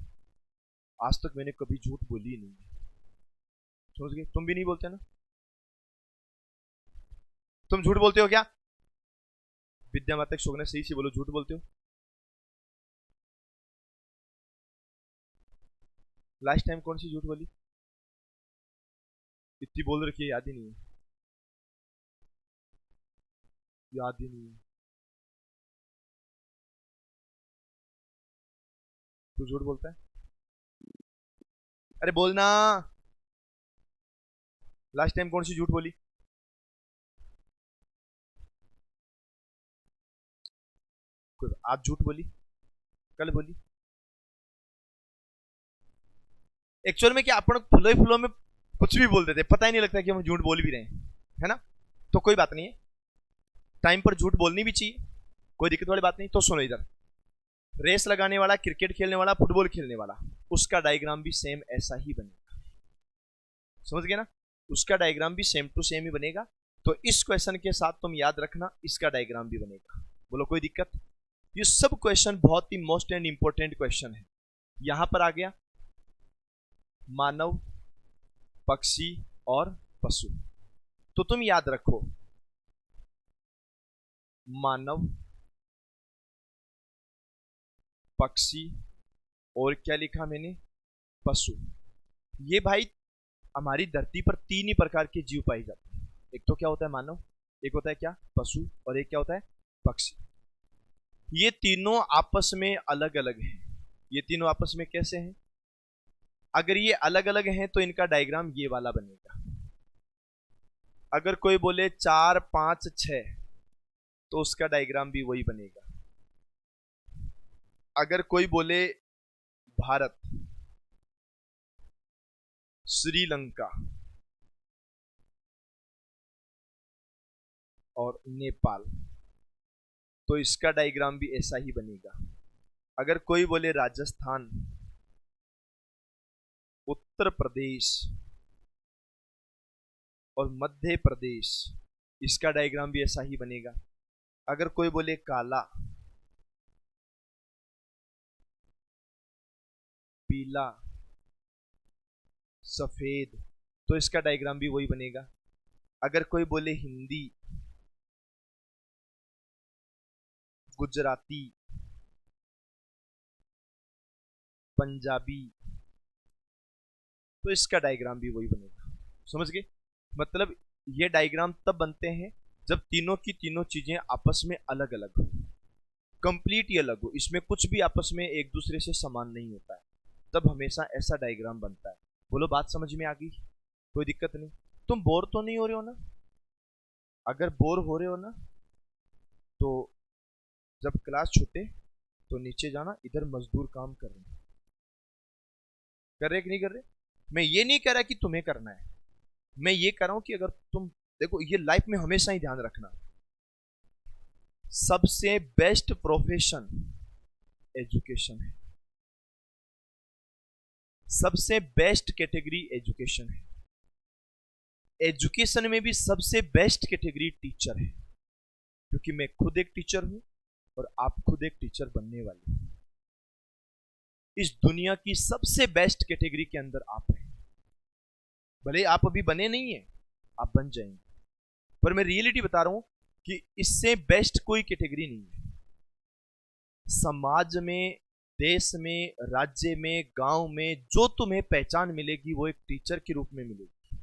आज तक मैंने कभी झूठ बोली नहीं है। समझ गए? तुम भी नहीं बोलते ना? तुम झूठ बोलते हो क्या? विद्या माता शोक ने सही से बोलो, झूठ बोलते हो? लास्ट टाइम कौन सी झूठ बोली? इतनी बोल रखी है, याद ही नहीं है। याद ही नहीं है। तू झूठ बोलता है? अरे बोलना। लास्ट टाइम कौन सी झूठ बोली? आज झूठ बोली, कल बोली। एक्चुअल में क्या अपन फुलो ही फुलो में कुछ भी बोल देते, पता ही नहीं लगता कि हम झूठ बोल भी रहे हैं, है ना? तो कोई बात नहीं है, टाइम पर झूठ बोलनी भी चाहिए, कोई दिक्कत वाली बात नहीं। तो सुनो इधर, रेस लगाने वाला, क्रिकेट खेलने वाला, फुटबॉल खेलने वाला, उसका डायग्राम भी सेम ऐसा ही बनेगा। समझ गए ना? उसका डायग्राम भी सेम टू सेम ही बनेगा। तो इस क्वेश्चन के साथ तुम याद रखना, इसका डायग्राम भी बनेगा। बोलो कोई दिक्कत? ये सब क्वेश्चन बहुत ही मोस्ट एंड इंपॉर्टेंट क्वेश्चन है। यहां पर आ गया मानव, पक्षी और पशु। तो तुम याद रखो, मानव, पक्षी और क्या लिखा मैंने? पशु। ये भाई हमारी धरती पर तीन ही प्रकार के जीव पाए जाते हैं। एक तो क्या होता है? मानव। एक होता है क्या? पशु। और एक क्या होता है? पक्षी। ये तीनों आपस में अलग अलग हैं। ये तीनों आपस में कैसे हैं? अगर ये अलग अलग हैं तो इनका डायग्राम ये वाला बनेगा। अगर कोई बोले 4 5 6 तो उसका डायग्राम भी वही बनेगा। अगर कोई बोले भारत, श्रीलंका और नेपाल, तो इसका डायग्राम भी ऐसा ही बनेगा। अगर कोई बोले राजस्थान, उत्तर प्रदेश और मध्य प्रदेश, इसका डायग्राम भी ऐसा ही बनेगा। अगर कोई बोले काला, पीला, सफेद, तो इसका डायग्राम भी वही बनेगा। अगर कोई बोले हिंदी, गुजराती, पंजाबी, तो इसका डायग्राम भी वही बनेगा। समझ गए? मतलब ये डायग्राम तब बनते हैं जब तीनों की तीनों चीजें आपस में अलग अलग हो, कंप्लीट ही अलग हो, इसमें कुछ भी आपस में एक दूसरे से समान नहीं होता है, तब हमेशा ऐसा डायग्राम बनता है। बोलो बात समझ में आ गई? कोई दिक्कत नहीं? तुम बोर तो नहीं हो रहे हो ना? अगर बोर हो रहे हो ना, तो जब क्लास छूटे तो नीचे जाना, इधर मजदूर काम कर रहे हैं। कर रहे कि नहीं कर रहे? मैं ये नहीं कह रहा कि तुम्हें करना है, मैं ये कह रहा हूं कि अगर तुम देखो, ये लाइफ में हमेशा ही ध्यान रखना, सबसे बेस्ट प्रोफेशन एजुकेशन है। सबसे बेस्ट कैटेगरी एजुकेशन है। एजुकेशन में भी सबसे बेस्ट कैटेगरी टीचर है, क्योंकि मैं खुद एक टीचर हूं और आप खुद एक टीचर बनने वाले हैं। इस दुनिया की सबसे बेस्ट कैटेगरी के अंदर आप हैं। भले आप अभी बने नहीं हैं, आप बन जाएंगे, पर मैं रियलिटी बता रहा हूं कि इससे बेस्ट कोई कैटेगरी नहीं है। समाज में, देश में, राज्य में, गांव में जो तुम्हें पहचान मिलेगी वो एक टीचर के रूप में मिलेगी।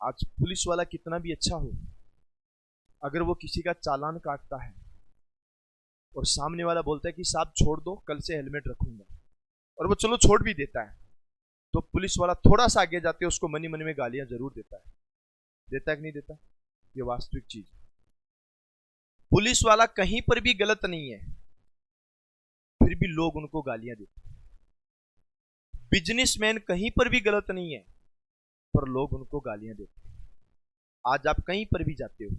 आज पुलिस वाला कितना भी अच्छा हो, अगर वो किसी का चालान काटता है और सामने वाला बोलता है कि साहब छोड़ दो, कल से हेलमेट रखूंगा, और वो चलो छोड़ भी देता है, तो पुलिस वाला थोड़ा सा आगे जाते उसको मनी मनी में गालियां जरूर देता है। देता है कि नहीं देता? ये वास्तविक चीज। पुलिस वाला कहीं पर भी गलत नहीं है, फिर भी लोग उनको गालियां देते हैं। बिजनेसमैन कहीं पर भी गलत नहीं है, पर लोग उनको गालियां देते हैं। आज आप कहीं पर भी जाते हो,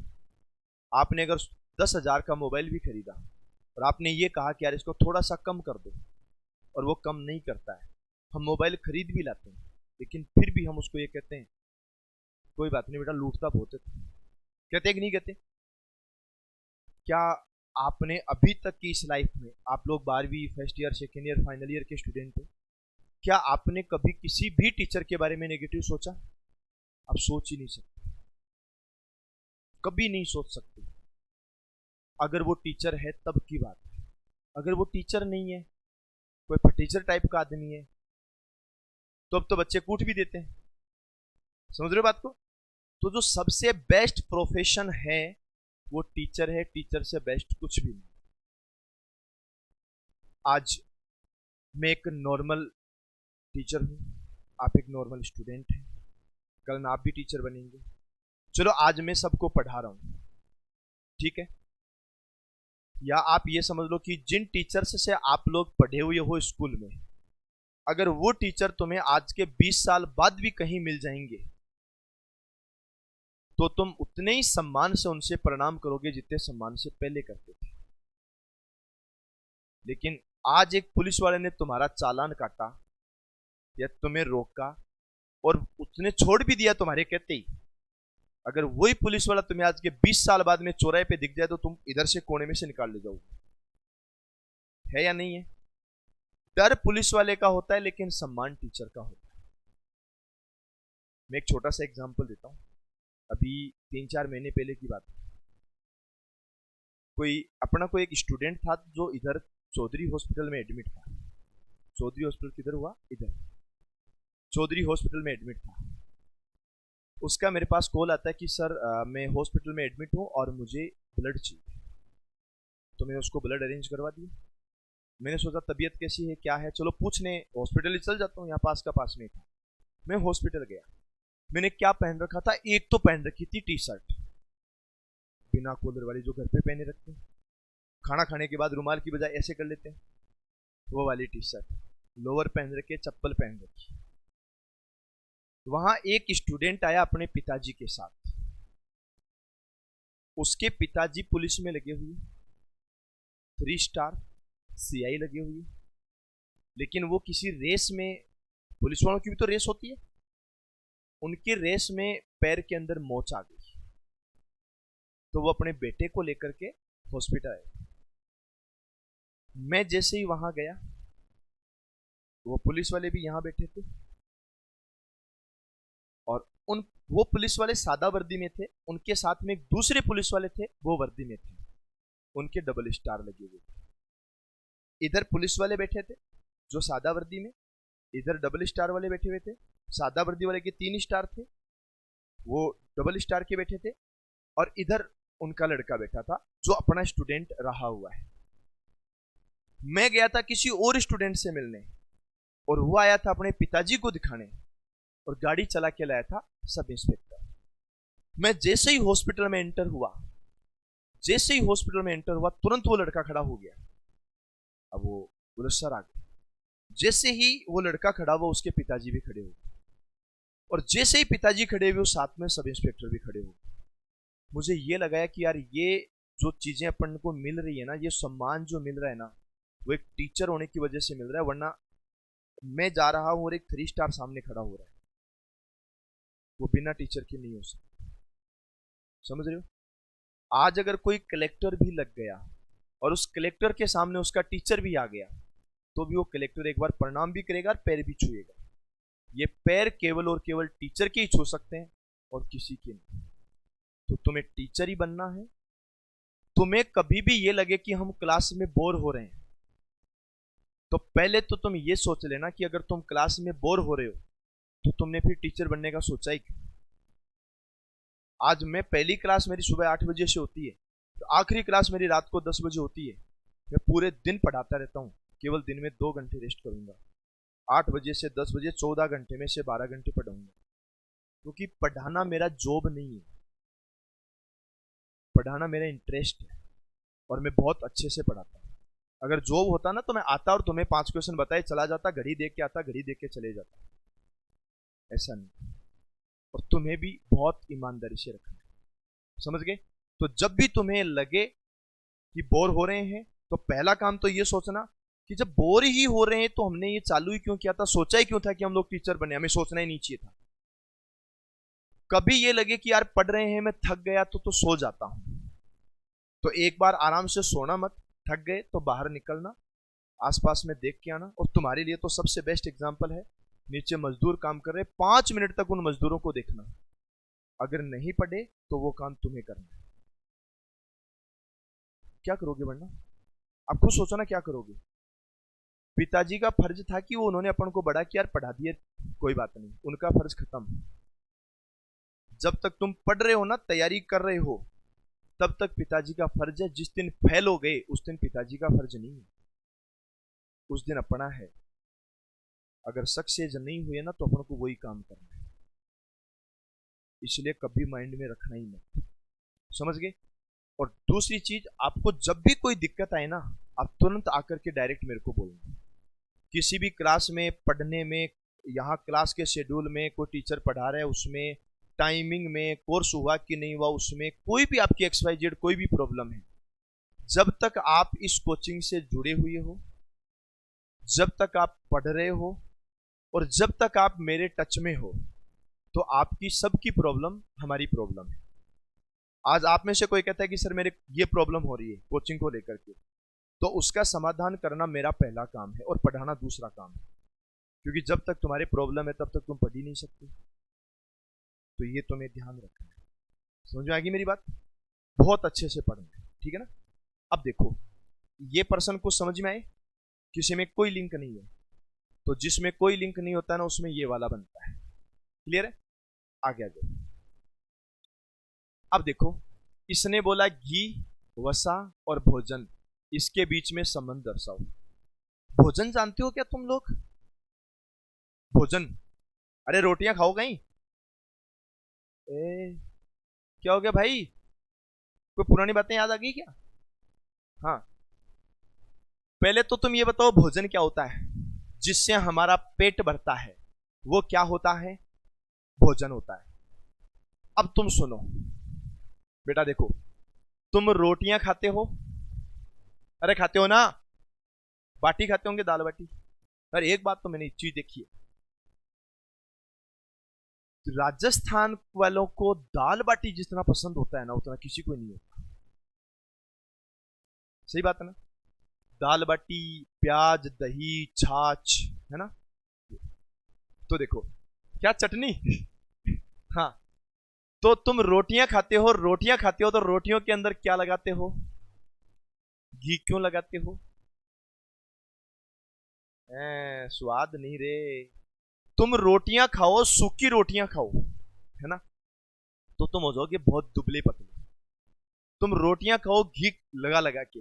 आपने अगर 10,000 का मोबाइल भी खरीदा और आपने ये कहा कि यार इसको थोड़ा सा कम कर दो, और वो कम नहीं करता है, हम मोबाइल खरीद भी लाते हैं, लेकिन फिर भी हम उसको ये कहते हैं कोई बात नहीं बेटा, लूटता बहुत है। कहते कि नहीं कहते? क्या आपने अभी तक की इस लाइफ में, आप लोग 12वीं first year, second year, final year के स्टूडेंट हो, क्या आपने कभी किसी भी टीचर के बारे में नेगेटिव सोचा? आप सोच ही नहीं सकते, कभी नहीं सोच सकते। अगर वो टीचर है तब की बात है, अगर वो टीचर नहीं है, कोई फटीचर टाइप का आदमी है, तो अब तो बच्चे कूट भी देते हैं। समझ रहे हो बात को? तो जो सबसे बेस्ट प्रोफेशन है वो टीचर है, टीचर से बेस्ट कुछ भी नहीं। आज मैं एक नॉर्मल टीचर हूं, आप एक नॉर्मल स्टूडेंट हैं, कल में आप भी टीचर बनेंगे। चलो आज मैं सबको पढ़ा रहा हूं, ठीक है? या आप ये समझ लो कि जिन टीचर्स से आप लोग पढ़े हुए हो स्कूल में, अगर वो टीचर तुम्हें आज के 20 साल बाद भी कहीं मिल जाएंगे तो तुम उतने ही सम्मान से उनसे प्रणाम करोगे जितने सम्मान से पहले करते थे। लेकिन आज एक पुलिस वाले ने तुम्हारा चालान काटा या तुम्हें रोका और उसने छोड़ भी दिया तुम्हारे कहते ही, अगर वही पुलिस वाला तुम्हें आज के 20 साल बाद में चौराहे पे दिख जाए तो तुम इधर से कोने में से निकाल ले जाओगे। है या नहीं है? डर पुलिस वाले का होता है लेकिन सम्मान टीचर का होता है। मैं एक छोटा सा एग्जांपल देता हूं। अभी 3-4 महीने पहले की बात है, कोई एक स्टूडेंट था जो इधर चौधरी हॉस्पिटल में एडमिट था। चौधरी हॉस्पिटल किधर हुआ? इधर चौधरी हॉस्पिटल में एडमिट था। उसका मेरे पास कॉल आता है कि सर मैं हॉस्पिटल में एडमिट हूं और मुझे ब्लड चाहिए। तो मैंने उसको ब्लड अरेंज करवा दिया। मैंने सोचा तबीयत कैसी है, क्या है, चलो पूछने हॉस्पिटल ही चल जाता हूँ, यहाँ पास का पास में था। मैं हॉस्पिटल गया। मैंने क्या पहन रखा था? एक तो पहन रखी थी टी शर्ट बिना कॉलर वाली, जो घर पे पहने रखते हैं, खाना खाने के बाद रुमाल की बजाय ऐसे कर लेते हैं, वो वाली टी शर्ट, लोअर पहन रखे, चप्पल पहन रखी। वहां एक स्टूडेंट आया अपने पिताजी के साथ। उसके पिताजी पुलिस में लगे हुए, 3 स्टार सीआई लगे हुए, लेकिन वो किसी रेस में, पुलिस वालों की भी तो रेस होती है, उनके रेस में पैर के अंदर मोच आ गई। तो वो अपने बेटे को लेकर के हॉस्पिटल आए। मैं जैसे ही वहां गया, वो पुलिस वाले भी यहां बैठे थे और वो पुलिस वाले सादा वर्दी में थे, उनके साथ में एक दूसरे पुलिस वाले थे, वो वर्दी में थे, उनके डबल स्टार लगे हुए थे। इधर पुलिस वाले बैठे थे जो सादा वर्दी में, इधर डबल स्टार वाले बैठे हुए थे। सादा वर्दी वाले के 3 स्टार थे, वो डबल स्टार के बैठे थे, और इधर उनका लड़का बैठा था जो अपना स्टूडेंट रहा हुआ है। मैं गया था किसी और स्टूडेंट से मिलने और वो आया था अपने पिताजी को दिखाने, और गाड़ी चला के लाया था सब इंस्पेक्टर। मैं जैसे ही हॉस्पिटल में एंटर हुआ, तुरंत वो लड़का खड़ा हो गया। अब वो बोले सर आ गए। जैसे ही वो लड़का खड़ा हुआ, उसके पिताजी भी खड़े हो गए, और जैसे ही पिताजी खड़े हुए, साथ में सब इंस्पेक्टर भी खड़े हो गए। मुझे ये लगाया कि यार ये जो चीजें अपन को मिल रही है ना, ये सम्मान जो मिल रहा है ना, वो एक टीचर होने की वजह से मिल रहा है, वरना मैं जा रहा हूं और एक 3 स्टार सामने खड़ा हो रहा है, वो बिना टीचर के नहीं हो सकता। समझ रहे हो? आज अगर कोई कलेक्टर भी लग गया और उस कलेक्टर के सामने उसका टीचर भी आ गया, तो भी वो कलेक्टर एक बार प्रणाम भी करेगा और पैर भी छुएगा। ये पैर केवल और केवल टीचर के ही छू सकते हैं और किसी के नहीं। तो तुम्हें टीचर ही बनना है। तुम्हें कभी भी ये लगे कि हम क्लास में बोर हो रहे हैं, तो पहले तो तुम ये सोच लेना कि अगर तुम क्लास में बोर हो रहे हो तो तुमने फिर टीचर बनने का सोचा ही क्यों? आज मैं पहली क्लास मेरी सुबह 8 बजे से होती है, तो आखिरी क्लास मेरी रात को 10 बजे होती है। मैं पूरे दिन पढ़ाता रहता हूँ, केवल दिन में 2 घंटे रेस्ट करूंगा। 8 बजे से 10 बजे 14 घंटे में से 12 घंटे पढ़ाऊंगा, क्योंकि पढ़ाना मेरा जॉब नहीं है, पढ़ाना मेरा इंटरेस्ट है और मैं बहुत अच्छे से पढ़ाता हूँ। अगर जॉब होता ना तो मैं आता और तुम्हें 5 क्वेश्चन बताए चला जाता, घड़ी देख के आता, घड़ी देख के चले जाता। ऐसा नहीं। और तुम्हें भी बहुत ईमानदारी से रखना है, समझ गए? तो जब भी तुम्हें लगे कि बोर हो रहे हैं, तो पहला काम तो ये सोचना कि जब बोर ही हो रहे हैं तो हमने ये चालू ही क्यों किया था, सोचा ही क्यों था कि हम लोग टीचर बने, हमें सोचना ही नहीं चाहिए था। कभी ये लगे कि यार पढ़ रहे हैं, मैं थक गया तो सो जाता हूं, तो एक बार आराम से सोना मत, थक गए तो बाहर निकलना, आसपास में देख के आना। और तुम्हारे लिए तो सबसे बेस्ट एग्जांपल है, नीचे मजदूर काम कर रहे, 5 मिनट तक उन मजदूरों को देखना। अगर नहीं पढ़े तो वो काम तुम्हें करना है। क्या करोगे वरना? आप खुद सोचो ना क्या करोगे। पिताजी का फर्ज था कि वो उन्होंने अपन को बड़ा किया और पढ़ा दिया, कोई बात नहीं, उनका फर्ज खत्म। जब तक तुम पढ़ रहे हो ना, तैयारी कर रहे हो, तब तक पिताजी का फर्ज है। जिस दिन फेल हो गए उस दिन पिताजी का फर्ज नहीं है, उस दिन अपना है। अगर सक्सेस नहीं हुए ना तो अपन को वही काम करना है, इसलिए कभी माइंड में रखना ही मत, समझ गए। और दूसरी चीज, आपको जब भी कोई दिक्कत आए ना, आप तुरंत आकर के डायरेक्ट मेरे को बोलना। किसी भी क्लास में पढ़ने में, यहाँ क्लास के शेड्यूल में कोई टीचर पढ़ा रहा है, उसमें टाइमिंग में, कोर्स हुआ कि नहीं हुआ, उसमें कोई भी आपकी XYZ कोई भी प्रॉब्लम है, जब तक आप इस कोचिंग से जुड़े हुए हो, जब तक आप पढ़ रहे हो, और जब तक आप मेरे टच में हो, तो आपकी सबकी प्रॉब्लम हमारी प्रॉब्लम है। आज आप में से कोई कहता है कि सर मेरे ये प्रॉब्लम हो रही है कोचिंग को लेकर के, तो उसका समाधान करना मेरा पहला काम है और पढ़ाना दूसरा काम है, क्योंकि जब तक तुम्हारे प्रॉब्लम है तब तक तुम पढ़ ही नहीं सकते। तो ये तुम्हें ध्यान रखना है, समझ में आ गई मेरी बात? बहुत अच्छे से पढ़ना है, ठीक है ना। अब देखो, ये पर्सन को समझ में आए, किसी में कोई लिंक नहीं है, तो जिसमें कोई लिंक नहीं होता ना उसमें ये वाला बनता है। क्लियर है? आगे आ जाओ। अब देखो, इसने बोला घी, वसा और भोजन, इसके बीच में संबंध दर्शाओ। भोजन जानते हो क्या तुम लोग? भोजन, अरे रोटियां खाओ कहीं? ए, क्या हो गया भाई? कोई पुरानी बातें याद आ गई क्या? हाँ, पहले तो तुम ये बताओ भोजन क्या होता है, जिससे हमारा पेट भरता है, वो क्या होता है? भोजन होता है। अब तुम सुनो बेटा, देखो, तुम रोटियां खाते हो, अरे खाते हो ना, बाटी खाते होंगे, दाल बाटी। अरे एक बात तो मैंने एक चीज देखी है, राजस्थान वालों को दाल बाटी जितना पसंद होता है ना, उतना किसी को नहीं होता। सही बात है ना? दाल बाटी, प्याज, दही, छाछ, है ना। तो देखो, क्या चटनी हाँ, तो तुम रोटियां खाते हो, रोटियां खाते हो तो रोटियों के अंदर क्या लगाते हो? घी क्यों लगाते हो? स्वाद नहीं रे। तुम रोटियां खाओ, सूखी रोटियां खाओ, है ना, तो तुम हो जाओगे बहुत दुबले पतले। तुम रोटियां खाओ घी लगा लगा के,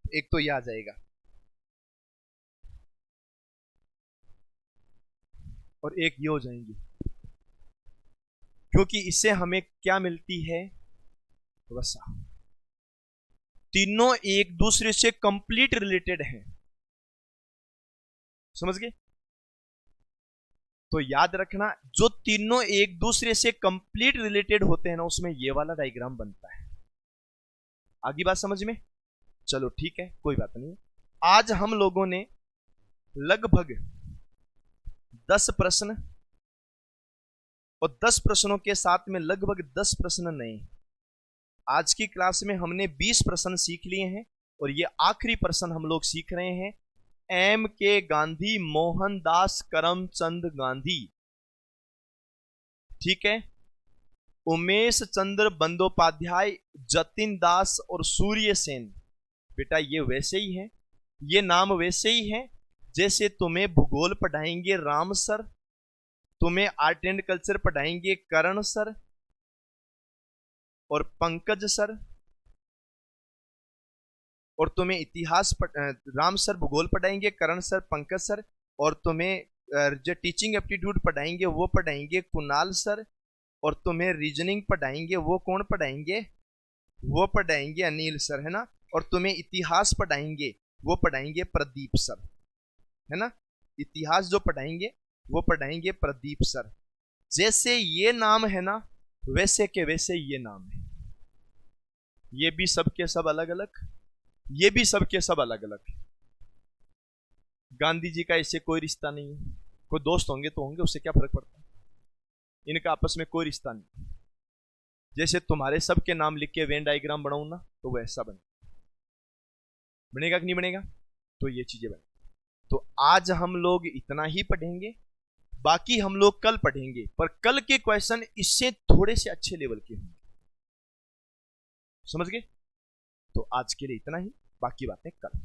एक तो ये आ जाएगा, और एक ये हो जाएंगी, क्योंकि इससे हमें क्या मिलती है? वसा। तीनों एक दूसरे से कंप्लीट रिलेटेड हैं, समझ गए? तो याद रखना, जो तीनों एक दूसरे से कंप्लीट रिलेटेड होते हैं ना, उसमें ये वाला डायग्राम बनता है। आगे बात समझ में? चलो ठीक है, कोई बात नहीं। आज हम लोगों ने लगभग 10 प्रश्न, और 10 प्रश्नों के साथ में लगभग 10 प्रश्न नए। आज की क्लास में हमने 20 प्रश्न सीख लिए हैं, और ये आखिरी प्रश्न हम लोग सीख रहे हैं। M.K. गांधी, मोहनदास करमचंद गांधी, ठीक है, उमेश चंद्र बंदोपाध्याय, जतिन दास और सूर्य सेन। बेटा ये वैसे ही है, ये नाम वैसे ही है जैसे तुम्हें भूगोल पढ़ाएंगे राम सर, तुम्हें आर्ट एंड कल्चर पढ़ाएंगे करण सर और पंकज सर, और तुम्हें इतिहास राम सर भूगोल पढ़ाएंगे, करण सर, पंकज सर, और तुम्हें जो टीचिंग एप्टीट्यूड पढ़ाएंगे वो पढ़ाएंगे कुणाल सर, और तुम्हें रीजनिंग पढ़ाएंगे वो कौन पढ़ाएंगे? वो पढ़ाएंगे अनिल सर, है ना। और तुम्हें इतिहास पढ़ाएंगे वो पढ़ाएंगे प्रदीप सर, है ना। इतिहास जो पढ़ाएंगे वो पढ़ाएंगे प्रदीप सर। जैसे ये नाम है ना, वैसे के वैसे ये नाम है। ये भी सब के सब अलग अलग, ये भी सब के सब अलग अलग। गांधी जी का इससे कोई रिश्ता नहीं है, कोई दोस्त होंगे तो होंगे, उससे क्या फर्क पड़ता है, इनका आपस में कोई रिश्ता नहीं। जैसे तुम्हारे सबके नाम लिख के वेन डायग्राम बनाऊं ना, तो वैसा बनेगा कि नहीं बनेगा? तो ये चीजें बने। तो आज हम लोग इतना ही पढ़ेंगे, बाकी हम लोग कल पढ़ेंगे, पर कल के क्वेश्चन इससे थोड़े से अच्छे लेवल के होंगे, समझ गए? तो आज के लिए इतना ही, बाकी बातें कल।